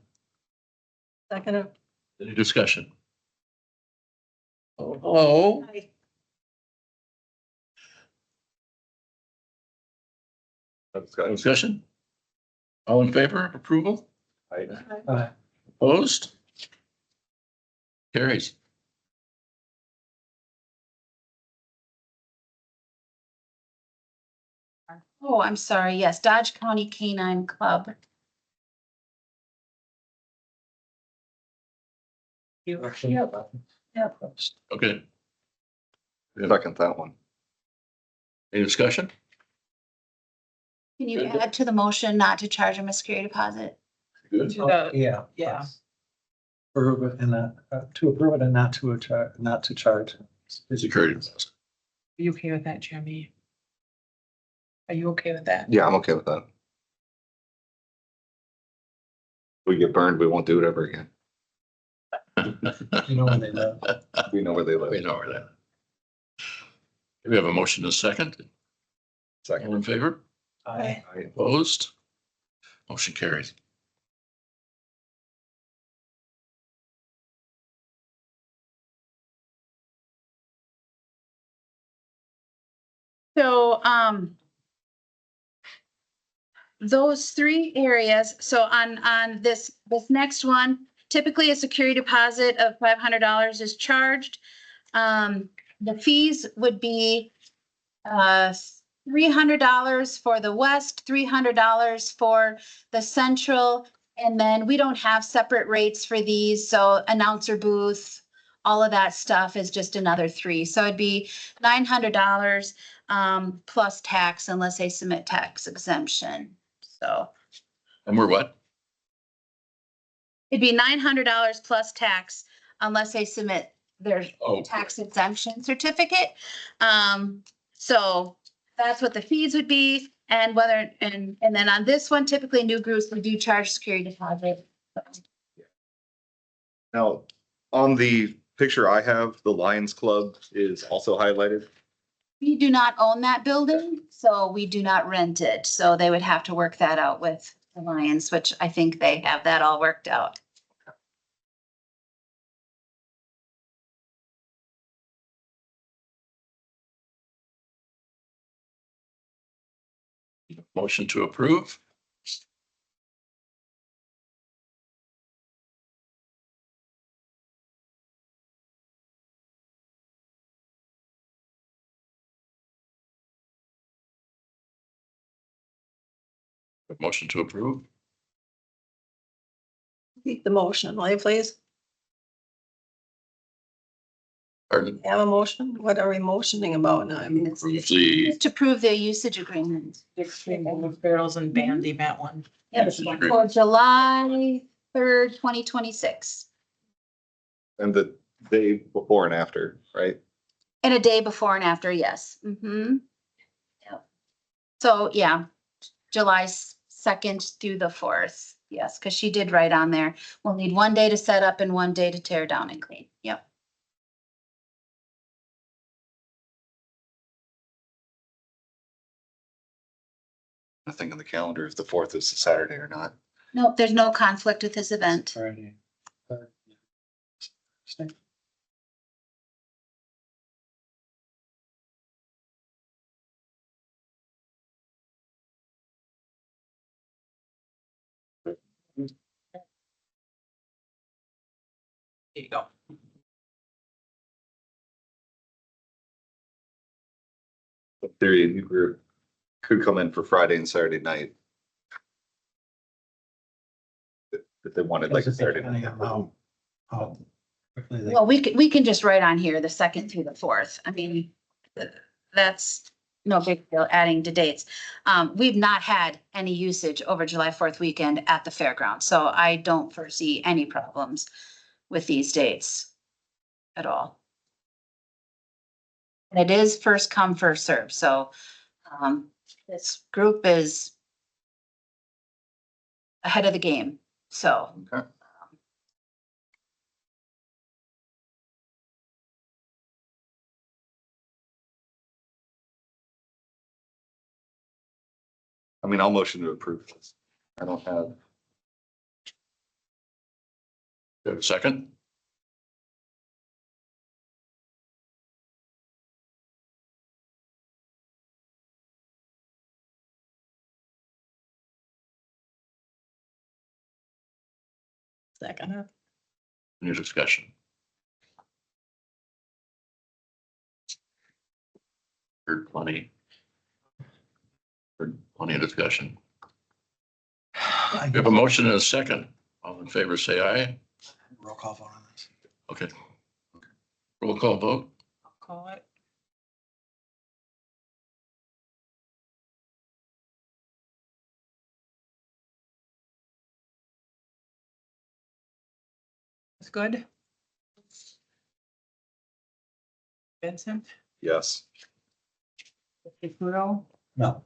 Second. Any discussion? Oh, hello? Discussion? All in favor of approval? Opposed? Carries. Oh, I'm sorry, yes, Dodge County Canine Club. Okay. Second that one. Any discussion? Can you add to the motion not to charge them a security deposit? Good. Yeah. Yeah. Approve it and to approve it and not to charge. Security deposit. Are you okay with that, Jeremy? Are you okay with that? Yeah, I'm okay with that. We get burned, we won't do it ever again. You know when they live. We know where they We live. know where that. We have a motion and a second. All Second. in favor? Aye. Opposed? Motion carries. So, those three areas, so on this next one, typically a security deposit of $500 is charged. The fees would be $300 for the west, $300 for the central, and then we don't have separate rates for these, so announcer booth, all of that stuff is just another $3. So it'd be $900 plus tax unless they submit tax exemption. So And we're what? it'd be $900 plus tax unless they submit their Oh, tax exemption certificate. So that's what the fees would be, and whether, and then on this one, typically new groups, we do charge security deposit. Now, on the picture I have, the Lions Club is also highlighted. We do not own that building, so we do not rent it, so they would have to work that out with the Lions, which I think they have that all worked out. motion to approve. Motion to approve. Repeat the motion, will you please? Pardon? Have a motion? What are we motioning about now? I mean, it's. Approve the Just to prove their usage agreement. Barrels and band event one. Yep, Usage agreement. for July 3rd, 2026, And the day before and after, right? and a day before and after, yes. Mm-hmm. Yep. So, yeah, July 2nd through the 4th. Yes, because she did write on there, we'll need 1 day to set up and 1 day to tear down and clean. Yep. Nothing on the calendar if the 4th is a Saturday or not. Nope, there's no conflict with this event. Friday. There you go. In theory, a new group could come in for Friday and Saturday night. If they wanted like a Saturday night. Depending on how quickly they. Well, we can just write on here the 2nd through the 4th. I mean, that's no big deal adding to dates. We've not had any usage over July 4th weekend at the fairground, so I don't foresee any problems with these dates at all. And it is first come, first serve, so this group is ahead of the game, so. Okay. I mean, I'll motion to approve this. I don't have. Do you have a second? Second. Any discussion? Heard plenty. Heard plenty of discussion. We have a motion and a second. All in favor, say aye. Roll call vote on this. Okay. Roll call vote. Call it. It's good. Vincent, Yes. Caputo, No.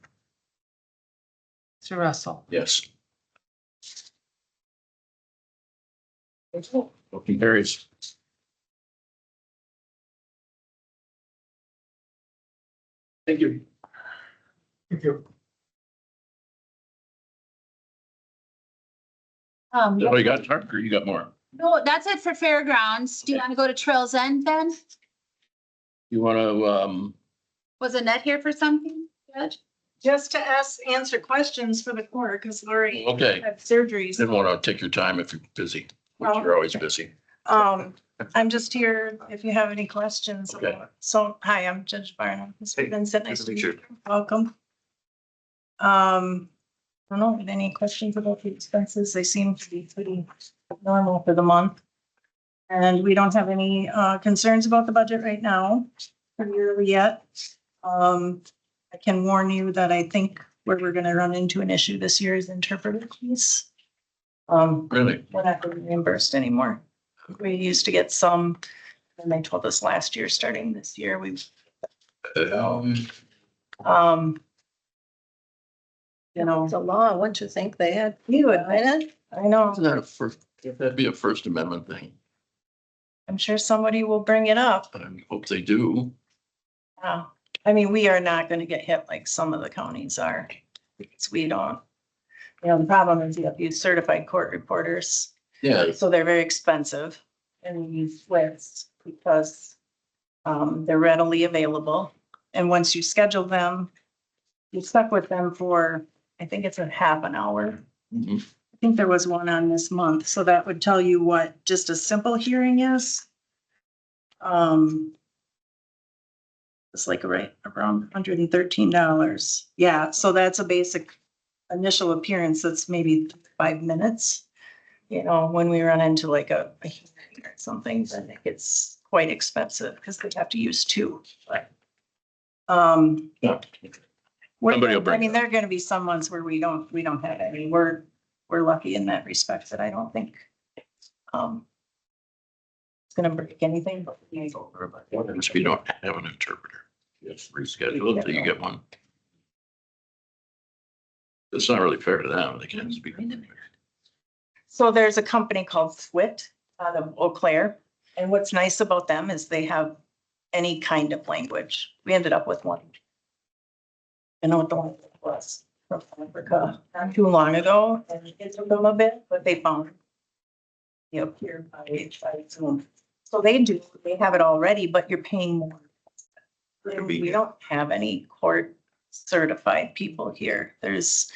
Mr. Russell. Yes. Motion carries. Thank you. Thank you. Is that all you got, Mark, or you got more? No, that's it for fairgrounds. Do you want to go to Trails End then? You want to, Was Annette here for something, Judge? Just to answer questions for the court, because Lori okay, had surgeries. didn't want to take your time if you're busy, which Well- you're always busy. I'm just here if you have any questions. Okay. So, hi, I'm Judge Barnum. Hey, Mr. Vincent, nice nice to to meet meet you. Welcome. I don't know, any questions about the expenses? They seem to be pretty normal for the month. And we don't have any concerns about the budget right now, pretty early yet. I can warn you that I think where we're gonna run into an issue this year is interpreter fees. Really? We're not getting reimbursed anymore. We used to get some, and they told us last year, starting this year, you know, It's a law, wouldn't you think they had? you would, Right? I know, Isn't that a first, that'd be a First Amendment thing. I'm sure somebody will bring it up. I hope they do. I mean, we are not gonna get hit like some of the counties are, because we don't. You know, the problem is you have to use certified court reporters, Yeah, so they're very expensive in these lists because they're readily available. And once you schedule them, you're stuck with them for, I think it's a half an hour. mhm. I think there was one on this month, so that would tell you what just a simple hearing is. It's like right around $113. Yeah, so that's a basic initial appearance that's maybe 5 minutes. You know, when we run into like a hearing or something, then it gets quite expensive because they have to use two. But Yeah. we're- Somebody will bring I mean, it there are gonna be some months where we don't have any. We're lucky in that respect, that I don't think it's gonna break anything, but we go over, but What happens if you don't have an interpreter? You have to reschedule it till you get one. It's not really fair to them. They can't speak. So there's a company called Swit out of Eau Claire. And what's nice about them is they have any kind of language. We ended up with one. I know what the one was from Africa not too long ago, and it took them a bit, but they found up here by Zoom. So they have it already, but you're paying more. We don't have any court certified people here. There's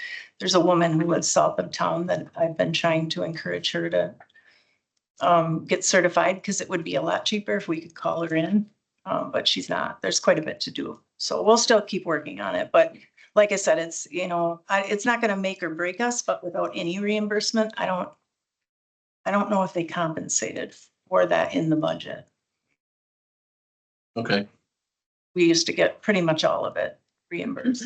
a woman who lives south of town that I've been trying to encourage her to get certified, because it would be a lot cheaper if we could call her in. But she's not. There's quite a bit to do. So we'll still keep working on it. But like I said, it's, it's not gonna make or break us, but without any reimbursement, I don't know if they compensated for that in the budget. Okay. We used to get pretty much all of it reimbursed.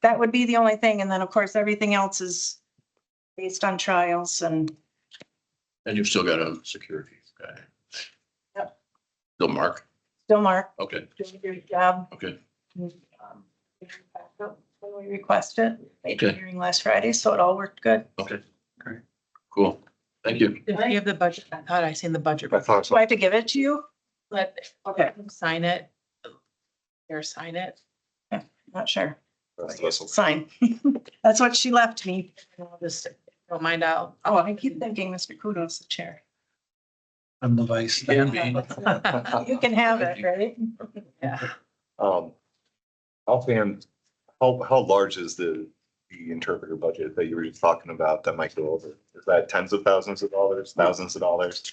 That would be the only thing. And then, of course, everything else is based on trials and. And you've still got a security guy. Yep. Still Mark? Still Mark. Okay, Doing a great job. okay. When we requested, made a Okay. hearing last Friday, so it all worked good. Okay. Great. Cool. Thank you. If you have the budget, I thought I seen the budget. I thought Do so. I have to give it to you? Okay, sign it. Here, sign it. Not sure. Rest of us will- Sign. That's what she left me. I'll just, don't mind, I'll. Oh, I keep thinking Mr. Kudos the chair. I'm the vice. Can be. You can have it, right? Yeah. Offhand, how large is the interpreter budget that you were just talking about that might go over? Is that tens of thousands of dollars, thousands of dollars?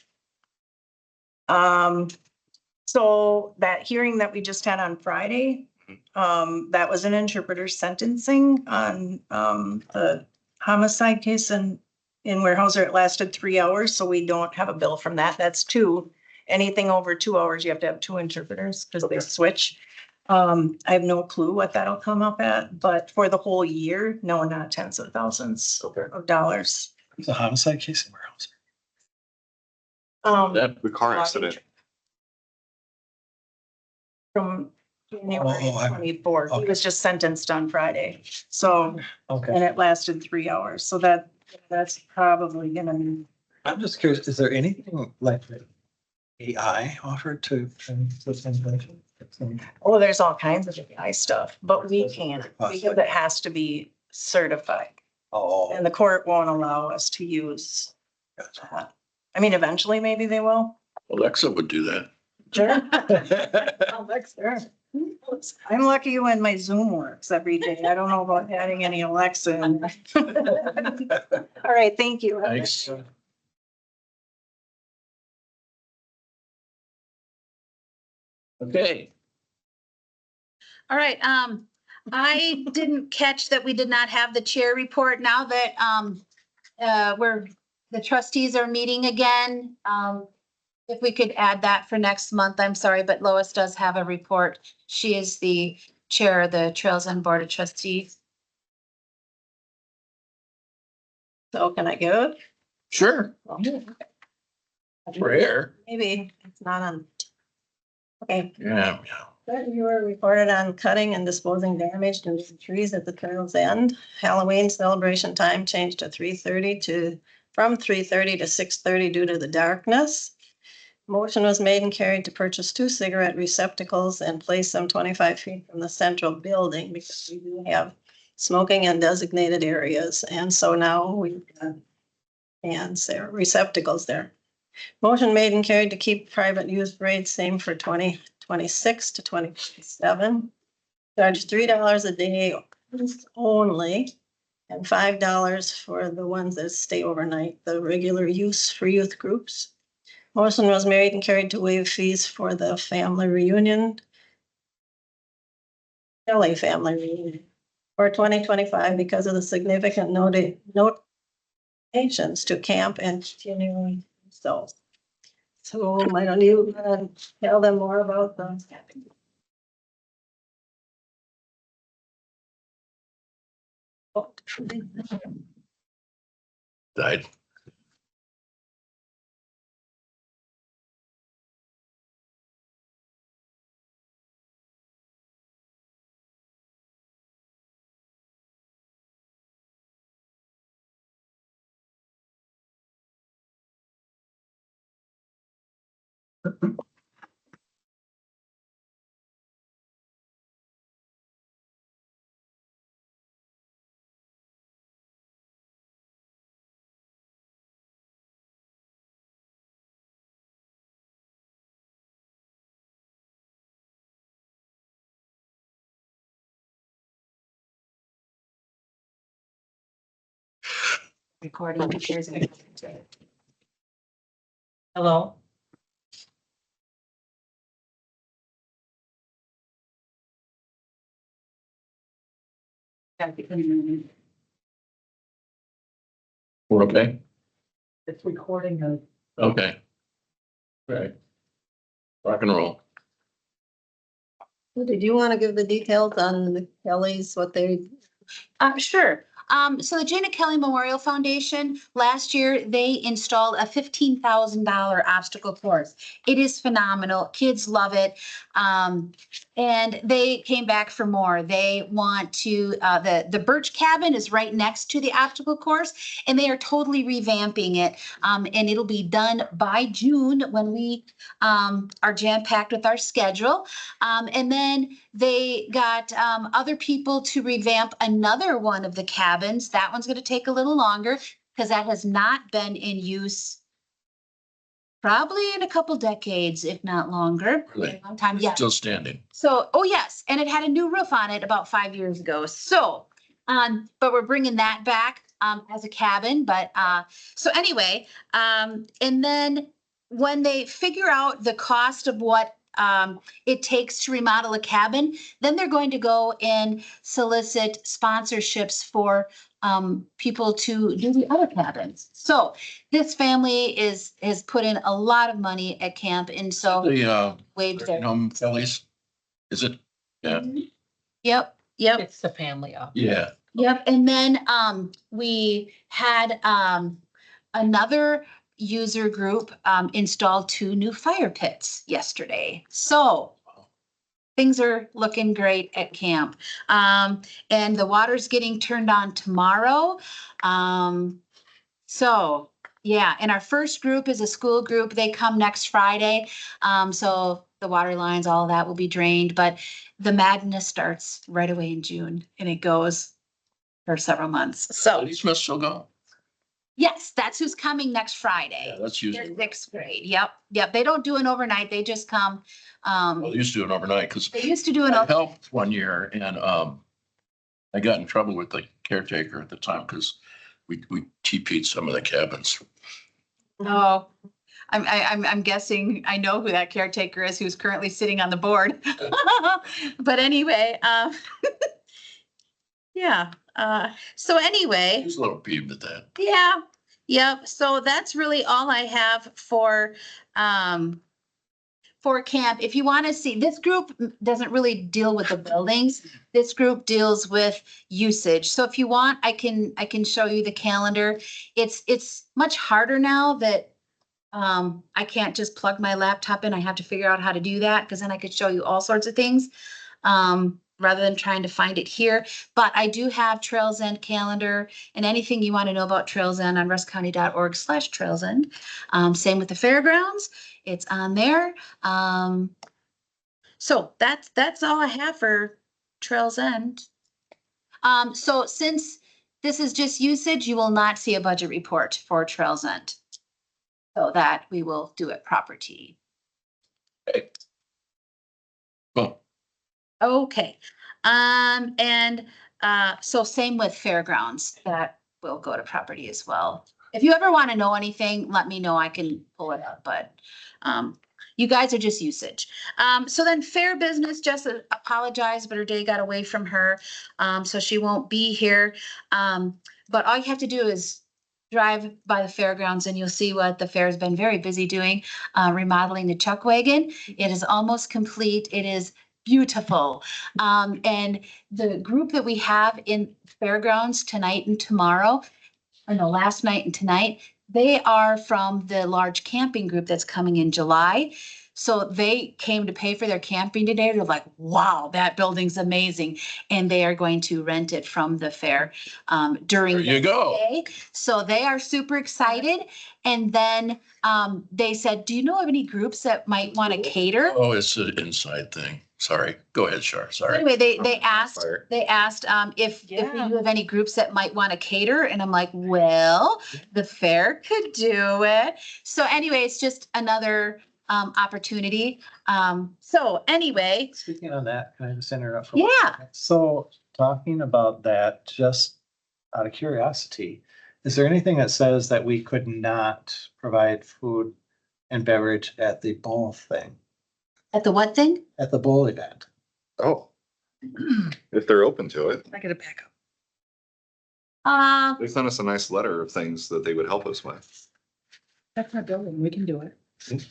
So that hearing that we just had on Friday, that was an interpreter sentencing on, the homicide case in Weyerhaeuser. It lasted 3 hours, so we don't have a bill from that. That's two. Anything over 2 hours, you have to have two interpreters because they switch. I have no clue what that'll come up at, but for the whole year, no, not tens of thousands of dollars. It's a homicide case in warehouse. That, The car accident. From January Oh, I- 24th. He okay. was just sentenced on Friday. So, Okay. and it lasted 3 hours. So that's probably gonna be, I'm just curious, is there anything like AI offered to this information? oh, there's all kinds of AI stuff, but we can't because it has to be certified. Oh, And the court won't allow us to use that. I mean, eventually maybe they will. Alexa would do that. Sure. Alexa. I'm lucky when my Zoom works every day. I don't know about adding any Alexa in. All right, thank you. Thanks. Okay. All right, I didn't catch that we did not have the chair report now that, the trustees are meeting again. If we could add that for next month, I'm sorry, but Lois does have a report. She is the chair of the Trails and Board of Trustees. So can I go? Sure. We're here. Maybe it's not on. Okay. Yeah. That you were reported on cutting and disposing damaged and trees at the trail's end. Halloween celebration time changed to from 3:30 to 6:30 due to the darkness. Motion was made and carried to purchase 2 cigarette receptacles and place them 25 feet from the central building because we do have smoking in designated areas. And so now we've got cans there, receptacles there. Motion made and carried to keep private use rates same for 2026 to 2027. Charge $3 a day only and $5 for the ones that stay overnight, the regular use for youth groups. Motion was made and carried to waive fees for the family reunion. Kelly family reunion for 2025 because of the significant notations to camp and continuing so. So why don't you tell them more about the Died. Recording pictures. Hello? We're okay? It's recording of. Okay. Right. Rock and roll. Did you want to give the details on the Kellys, what they? Sure. So the Jana Kelly Memorial Foundation, last year, they installed a $15,000 obstacle course. It is phenomenal. Kids love it. And they came back for more. They want to, the Birch Cabin is right next to the obstacle course, and they are totally revamping it. And it'll be done by June when we are jam-packed with our schedule. And then they got other people to revamp another one of the cabins. That one's going to take a little longer because that has not been in use probably in a couple decades, if not longer. Really? A long time, yeah. Still standing. So, oh yes, and it had a new roof on it about 5 years ago. So, but we're bringing that back as a cabin. But so anyway, and then when they figure out the cost of what it takes to remodel a cabin, then they're going to go and solicit sponsorships for people to do the other cabins. So this family has put in a lot of money at camp, and so The, waived their. Kelly's, is it? Yeah, Yep, yep. It's the family of. yeah. Yep, and then we had another user group installed 2 new fire pits yesterday. So things are looking great at camp. And the water's getting turned on tomorrow. So yeah, and our first group is a school group. They come next Friday. So the water lines, all of that will be drained, but the madness starts right away in June and it goes for several months. So Lady Smith still go? yes, that's who's coming next Friday. Yeah, that's They're usually, 6th grade. Yep. They don't do an overnight. They just come. well, they used to do it overnight because They used to do an, I helped one year and I got in trouble with the caretaker at the time because we TP'd some of the cabins. oh, I'm guessing I know who that caretaker is who's currently sitting on the board. But anyway, yeah. So He anyway, was a little peeved at that. yeah, yep. So that's really all I have for camp. If you want to see, this group doesn't really deal with the buildings. This group deals with usage. So if you want, I can show you the calendar. It's much harder now that I can't just plug my laptop in. I have to figure out how to do that because then I could show you all sorts of things. Rather than trying to find it here. But I do have Trails End calendar and anything you want to know about Trails End on russcounty.org/Trails End. Same with the fairgrounds. It's on there. So that's all I have for Trails End. So since this is just usage, you will not see a budget report for Trails End. So that we will do at property. Well, Okay, and so same with fairgrounds, that will go to property as well. If you ever want to know anything, let me know, I can pull it up, but you guys are just usage. So then fair business, just apologized, but her day got away from her, so she won't be here. But all you have to do is drive by the fairgrounds and you'll see what the fair has been very busy doing, remodeling the chuck wagon. It is almost complete. It is beautiful. And the group that we have in fairgrounds tonight and tomorrow, or no, last night and tonight, they are from the large camping group that's coming in July. So they came to pay for their camping today. They're like, wow, that building's amazing. And they are going to rent it from the fair during. There you the go. day. So they are super excited. And then they said, do you know of any groups that might want to cater? Oh, it's an inside thing. Sorry. Go ahead, Shar. Sorry. Anyway, they asked, Fire. if we Yeah. knew of any groups that might want to cater, and I'm like, well, the fair could do it. So anyway, it's just another opportunity. So anyway, Speaking on that, can I just interrupt? for Yeah. 1 second? So talking about that, just out of curiosity, is there anything that says that we could not provide food and beverage at the bowl thing, at the what thing? at the bowl event? Oh, if they're open to it. I gotta back Uh, up. They sent us a nice letter of things that they would help us with. That's not building. We can do it.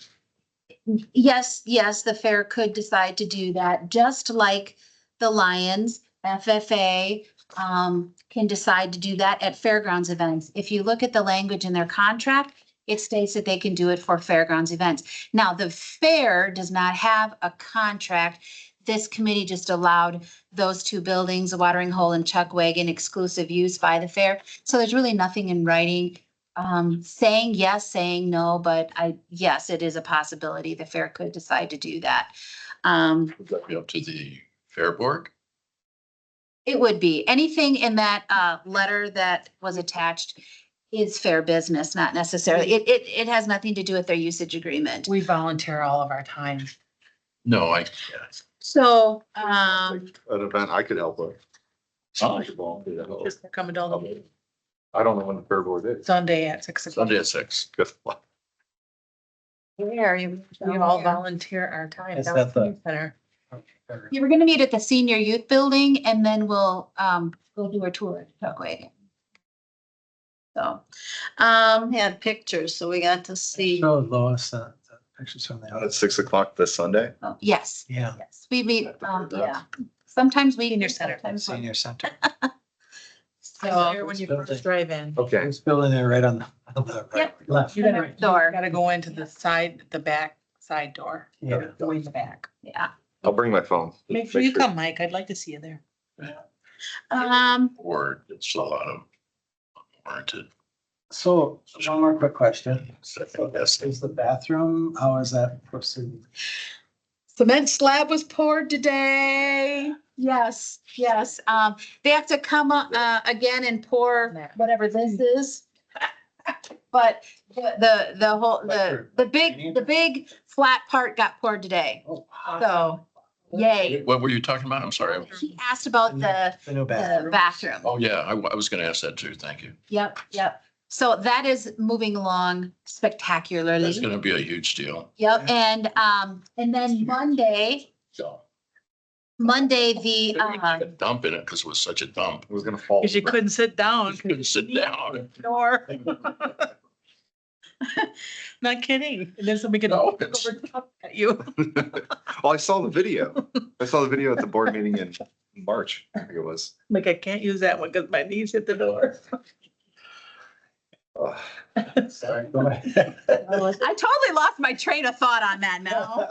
yes, the fair could decide to do that, just like the Lions, FFA, can decide to do that at fairgrounds events. If you look at the language in their contract, it states that they can do it for fairgrounds events. Now, the fair does not have a contract. This committee just allowed those two buildings, a watering hole and Chuck Wagon, exclusive use by the fair. So there's really nothing in writing saying yes, saying no, but yes, it is a possibility. The fair could decide to do that. Would that be up to the fair board? It would be anything in that letter that was attached is fair business, not necessarily. It has nothing to do with their usage agreement. We volunteer all of our time. No, yeah. So, An event I could help with. Oh. Just coming down I don't know when the fair board is. Sunday at 6 o'clock. Sunday at 6. Good luck. where you? We all volunteer our time. Is down that at the the- youth center. You were gonna meet at the senior youth building and then we'll go do a tour at Chuck Wagon. So, Had pictures, so we got to see. Showed Lois the pictures from the. At 6 o'clock this Sunday. yes, Yeah, yes, we meet, yeah. Sometimes we. Senior center. sometimes we- senior center. There when you first drive in. Okay. Who's building there right on the right, Yep. left? You gotta, Door. you gotta go into the back side door. Yeah. Go in the back. Yeah. I'll bring my phone. Make sure you come, Mike. I'd like to see you there. Or it's a lot of warranted. So one more quick question. Yes. Is the bathroom, how is that proceeding? Cement slab was poured today. Yes, yes. They have to come again and pour whatever this is. But the whole, the big flat part got poured today. Oh, So, yay. What were you talking about? I'm sorry. He asked about the new bathroom. bathroom. Oh, yeah, I was gonna ask that too. Thank you. Yep, yep. So that is moving along spectacularly. That's gonna be a huge deal. Yep, and then Monday, So. the, A dump in it because it was such a dump. It was gonna fall. Cause you couldn't sit down. Couldn't sit down. Nor. Not kidding. And then somebody could No, look it's- over top at you. Well, I saw the video. I saw the video at the board meeting in March, I think it was. Like, I can't use that one because my knees hit the door. Ugh. Sorry, go ahead. I totally lost my train of thought on that now.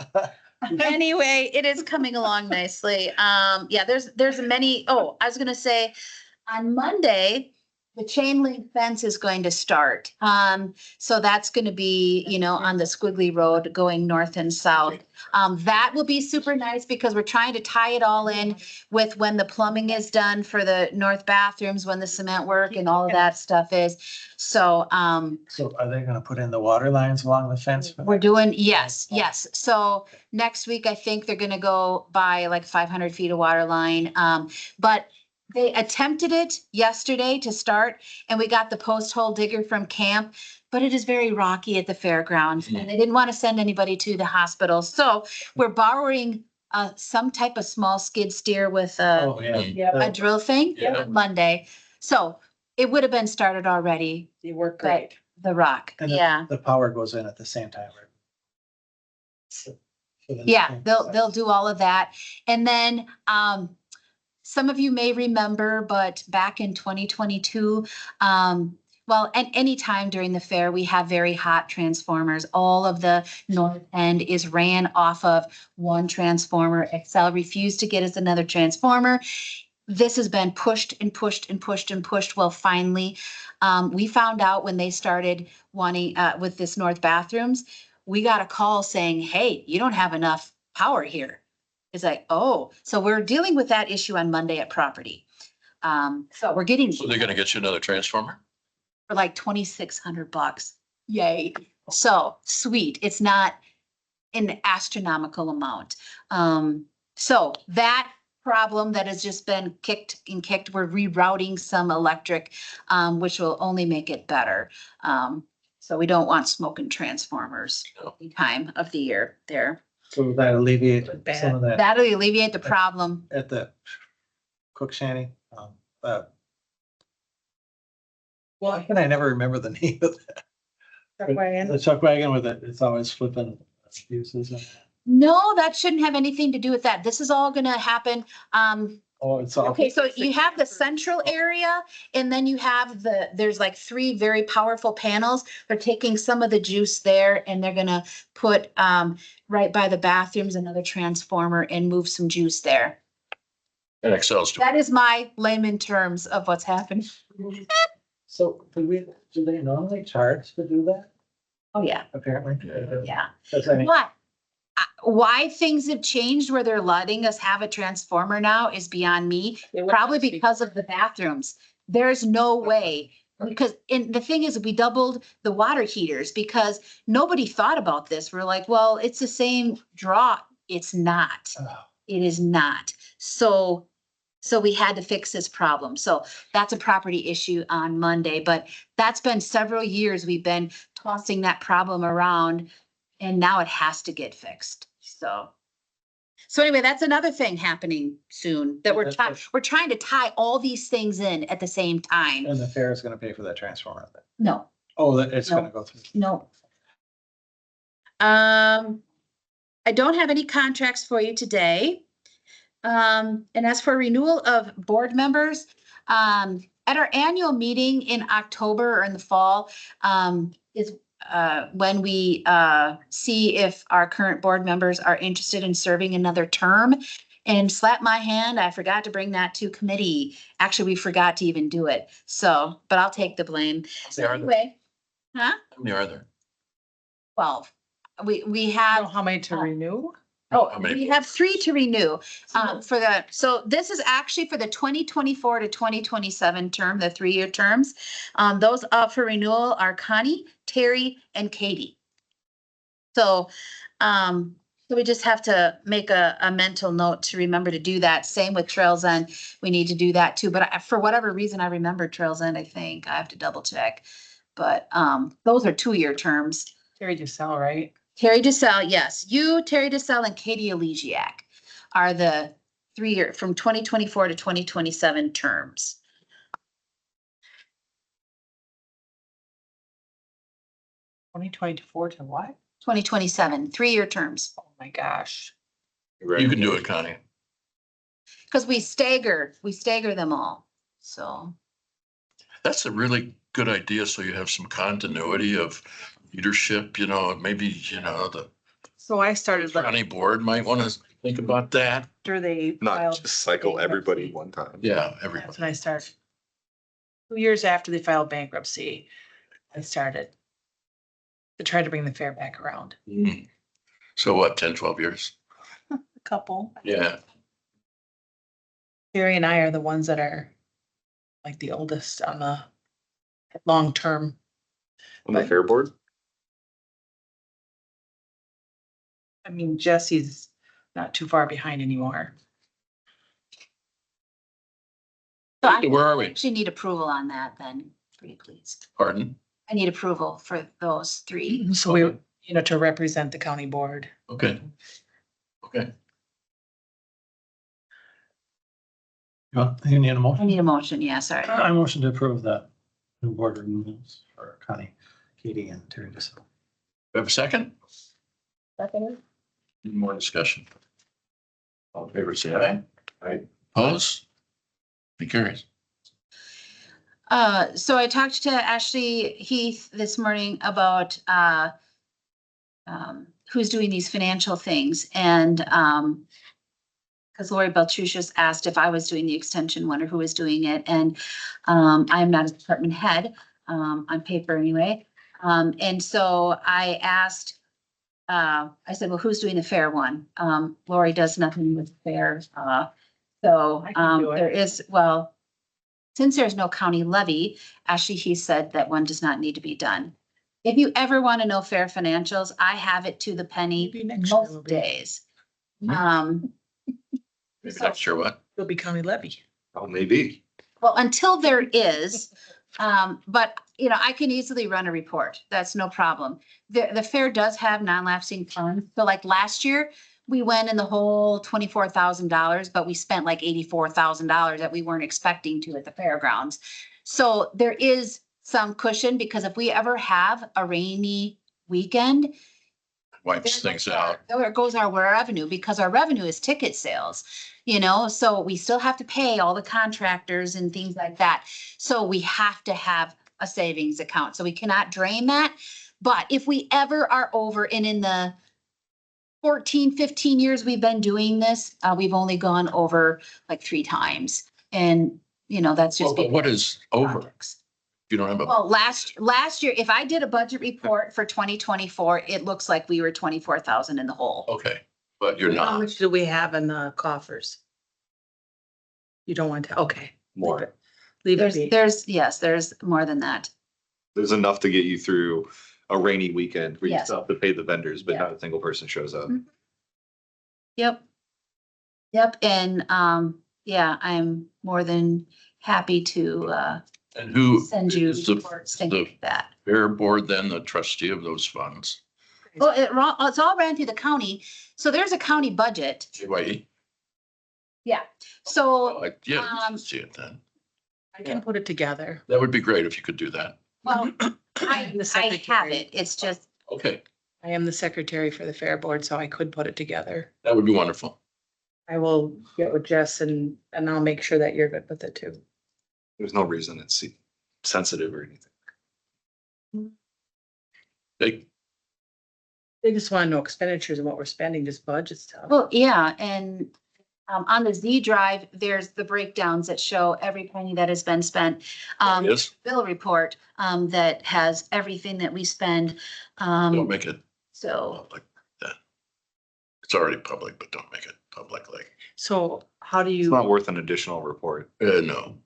Anyway, it is coming along nicely. Yeah, there's many, I was gonna say, on Monday, the chain link fence is going to start. So that's gonna be, on the squiggly road going north and south. That will be super nice because we're trying to tie it all in with when the plumbing is done for the north bathrooms, when the cement work and all of that stuff is. So, So are they gonna put in the water lines along the fence? we're doing, yes. So next week, I think they're gonna go by like 500 feet of water line. But they attempted it yesterday to start and we got the post hole digger from camp, but it is very rocky at the fairgrounds and they didn't want to send anybody to the hospital. So we're borrowing some type of small skid steer with Oh, yeah. a drill thing Yeah. Monday. So it would have been started already, You work but great. the rock, And yeah. the power goes in at the same time, right? So- so then- Yeah, they'll do all of that. And then, some of you may remember, but back in 2022, Well, and anytime during the fair, we have very hot transformers. All of the north end is ran off of one transformer. Excel refused to get us another transformer. This has been pushed and pushed and pushed and pushed. Well, finally, we found out when they started wanting, with this north bathrooms, we got a call saying, hey, you don't have enough power here. It's like, oh, so we're dealing with that issue on Monday at property. So we're getting So they're gonna get you another transformer? for like $2,600. Yay. So sweet. It's not an astronomical amount. So that problem that has just been kicked and kicked, we're rerouting some electric, which will only make it better. So we don't want smoking transformers any time of the year there. So that alleviate some of that That'll alleviate the problem. at the cook shanty. Why can I never remember the name of that? The chuck wagon with it, it's always flipping fuses. No, that shouldn't have anything to do with that. This is all gonna happen. Oh, it's all. Okay, so you have the central area and then you have there's like 3 very powerful panels. They're taking some of the juice there and they're gonna put, right by the bathrooms, another transformer and move some juice there. And Excel's doing. That is my layman terms of what's happening. So do they normally charge to do that? Oh, yeah, Apparently. yeah. 'Cause I mean, But why things have changed where they're letting us have a transformer now is beyond me. Probably because of the bathrooms. There's no way, because, and the thing is, we doubled the water heaters because nobody thought about this. We're like, well, it's the same draw. It's not. It is not. So we had to fix this problem. So that's a property issue on Monday, but that's been several years. We've been tossing that problem around and now it has to get fixed. So anyway, that's another thing happening soon that we're trying to tie all these things in at the same time. and the fair is gonna pay for that transformer. No, Oh, that it's gonna No. go through. no. I don't have any contracts for you today. And as for renewal of board members, at our annual meeting in October or in the fall, is when we see if our current board members are interested in serving another term. And slap my hand, I forgot to bring that to committee. Actually, we forgot to even do it. So, but I'll take the blame. They are there. Anyway, huh? How many are there? 12. We Know have, how many to renew? oh, How many we have 3 to renew. So this is actually for the 2024 to 2027 term, the 3-year terms. Those up for renewal are Connie, Terry, and Katie. So we just have to make a mental note to remember to do that. Same with Trails End. We need to do that too. But for whatever reason, I remember Trails End, I think. I have to double check. But those are 2-year terms. Terry DeSalle, right? Terry DeSalle, yes. You, Terry DeSalle, and Katie Elegiac are the 3-year, from 2024 to 2027 terms. 2024 to what? 2027, 3-year terms. Oh my gosh. You can do it, Connie. Because we stagger them all. So, That's a really good idea. So you have some continuity of leadership, maybe, the So I started county board might want to think about that. after they Not filed. just cycle everybody one time. Yeah, That's everybody. when I started. 2 years after they filed bankruptcy, I started to try to bring the fair back around. Mm. So what, 10, 12 years? A couple. Yeah. Terry and I are the ones that are like the oldest on the long term. On the fair board? I mean, Jesse's not too far behind anymore. so I Where are we? actually need approval on that then, pretty please. Pardon? I need approval for those 3. So we, to represent the county board. Okay. Okay. You need a I motion? need a motion, yeah, sorry. I motion to approve that new board renewals for Connie, Katie, and Terry DeSalle. We have a second? Any more discussion? All in favor, say aye. Aye. Oppose? Be carries. So I talked to Ashley Heath this morning about, who's doing these financial things and, because Lori Beltrucius asked if I was doing the extension one or who was doing it, and, I'm not a department head, on paper anyway. And so I asked, I said, well, who's doing the fair one? Lori does nothing with fair, so, I can do it. there is, well, since there's no county levy, actually, he said that one does not need to be done. If you ever want to know fair financials, I have it to the penny Maybe next year will most be. days. Maybe not sure what. It'll be county levy. Oh, maybe. Well, until there is, but you know, I can easily run a report. That's no problem. The fair does have non-lapsing funds. So like last year, we went in the whole $24,000, but we spent like $84,000 that we weren't expecting to at the fairgrounds. So there is some cushion because if we ever have a rainy weekend, Wipes things out. there goes our revenue because our revenue is ticket sales, you know, so we still have to pay all the contractors and things like that. So we have to have a savings account. So we cannot drain that. But if we ever are over and in the 14, 15 years we've been doing this, we've only gone over like 3 times. And, you know, that's Well, just. but what is over? projects. You don't have a, Well, last year, if I did a budget report for 2024, it looks like we were 24,000 in the hole. okay, but you're How not. much do we have in the coffers? You don't want to, okay. More. Leave it be. There's more than that. There's enough to get you through a rainy weekend where you Yes. still have to pay the vendors, but Yeah. not a single person shows up. Mhm. Yep. Yep, and, yeah, I'm more than happy to, And who send you is the, reports, things the like that. fair board then the trustee of those funds? Well, it's all ran through the county, so there's a county budget. JYE? Yeah, so, Like, yeah, you Um, can see it then. I can put it together. That would be great if you could do that. well, I'm the I have secretary. it, it's just, Okay, I am the secretary for the fair board, so I could put it together. that would be wonderful. I will get with Jess and I'll make sure that you're good with it too. There's no reason it's sensitive or anything. They, They just want to know expenditures and what we're spending, just budget stuff. well, yeah, and, on the Z drive, there's the breakdowns that show every penny that has been spent. yes, Bill report, that has everything that we spend, don't make it so. public then. It's already public, but don't make it public like, So how do It's you, not worth an additional report. no.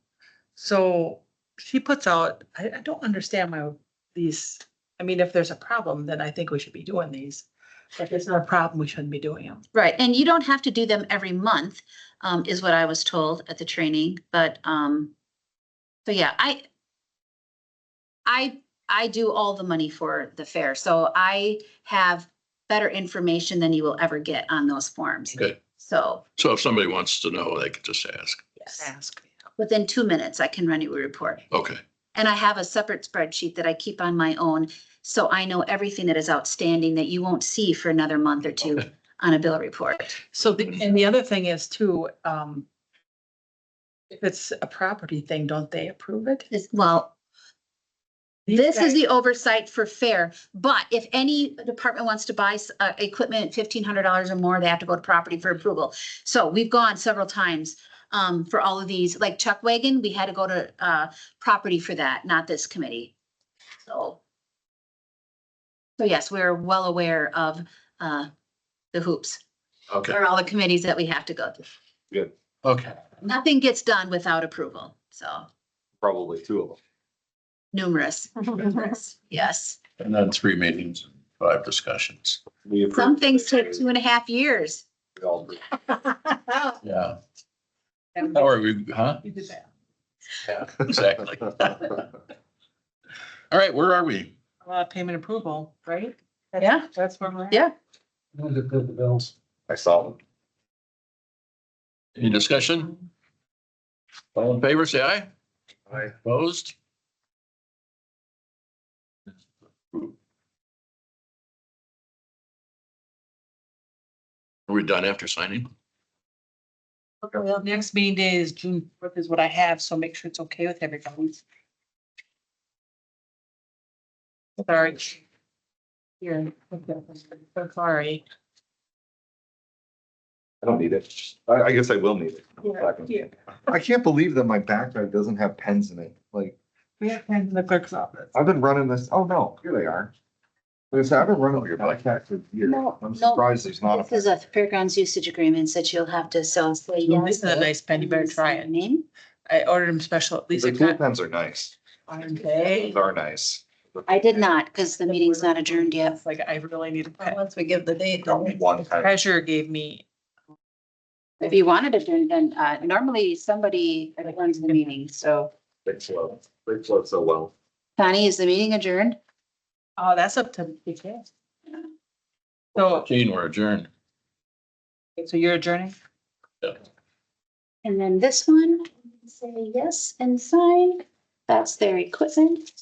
so she puts out, I don't understand why these, I mean, if there's a problem, then I think we should be doing these. If there's not a problem, we shouldn't be doing them. Right, and you don't have to do them every month, is what I was told at the training, but, so yeah, I do all the money for the fair, so I have better information than you will ever get on those forms. Okay, So so if somebody wants to know, they could just ask. yes, Ask. within 2 minutes, I can run you a report. Okay, And I have a separate spreadsheet that I keep on my own, so I know everything that is outstanding that you won't see for another month or two Okay. on a bill report. So and the other thing is too, if it's a property thing, don't they approve it? Well, These this is guys- the oversight for fair, but if any department wants to buy equipment $1,500 or more, they have to go to property for approval. So we've gone several times for all of these, like Chuck Wagon, we had to go to property for that, not this committee. So yes, we're well aware of the hoops okay, or all the committees that we have to go through. Good. okay. Nothing gets done without approval, so Probably 2 of them. numerous, yes. And then 3 meetings and 5 discussions. We approved Some things it. take 2.5 years. We all approved. Yeah. How are we, huh? You did that. Yeah, exactly. All right, where are we? Payment approval, right? Yeah. That's where we're at. Yeah. Move to approve the bills. I saw them. Any discussion? All in favor, say aye. Aye. Opposed? Are we done after signing? Well, next meeting day is June 4th is what I have, so make sure it's okay with everybody. Sorry. Here. So sorry. I don't need it. I guess I will need it. Here. I can't believe that my backpack doesn't have pens in it. Like, We have pens in the clerk's office. I've been running this, oh no, here they are. I've been running your backpack for years. No, I'm no. surprised there's not a. This is a fairgrounds usage agreements that you'll have to, so say yes. This is a nice pen. You better try it. Name. I ordered them special, at least I The tool got. pens are nice. Aren't they? Those are nice. I did not, because the meeting's not adjourned yet. It's like, I really need a pen. Once we give the date, Got then one pen. Treasurer gave me, If you wanted to adjourn, then, normally somebody runs the meeting, so. They flow. They flow so well. Connie, is the meeting adjourned? oh, that's up to BK. So, Gene, we're adjourned. so you're adjourning? And then this one, say yes and sign. That's their equipment.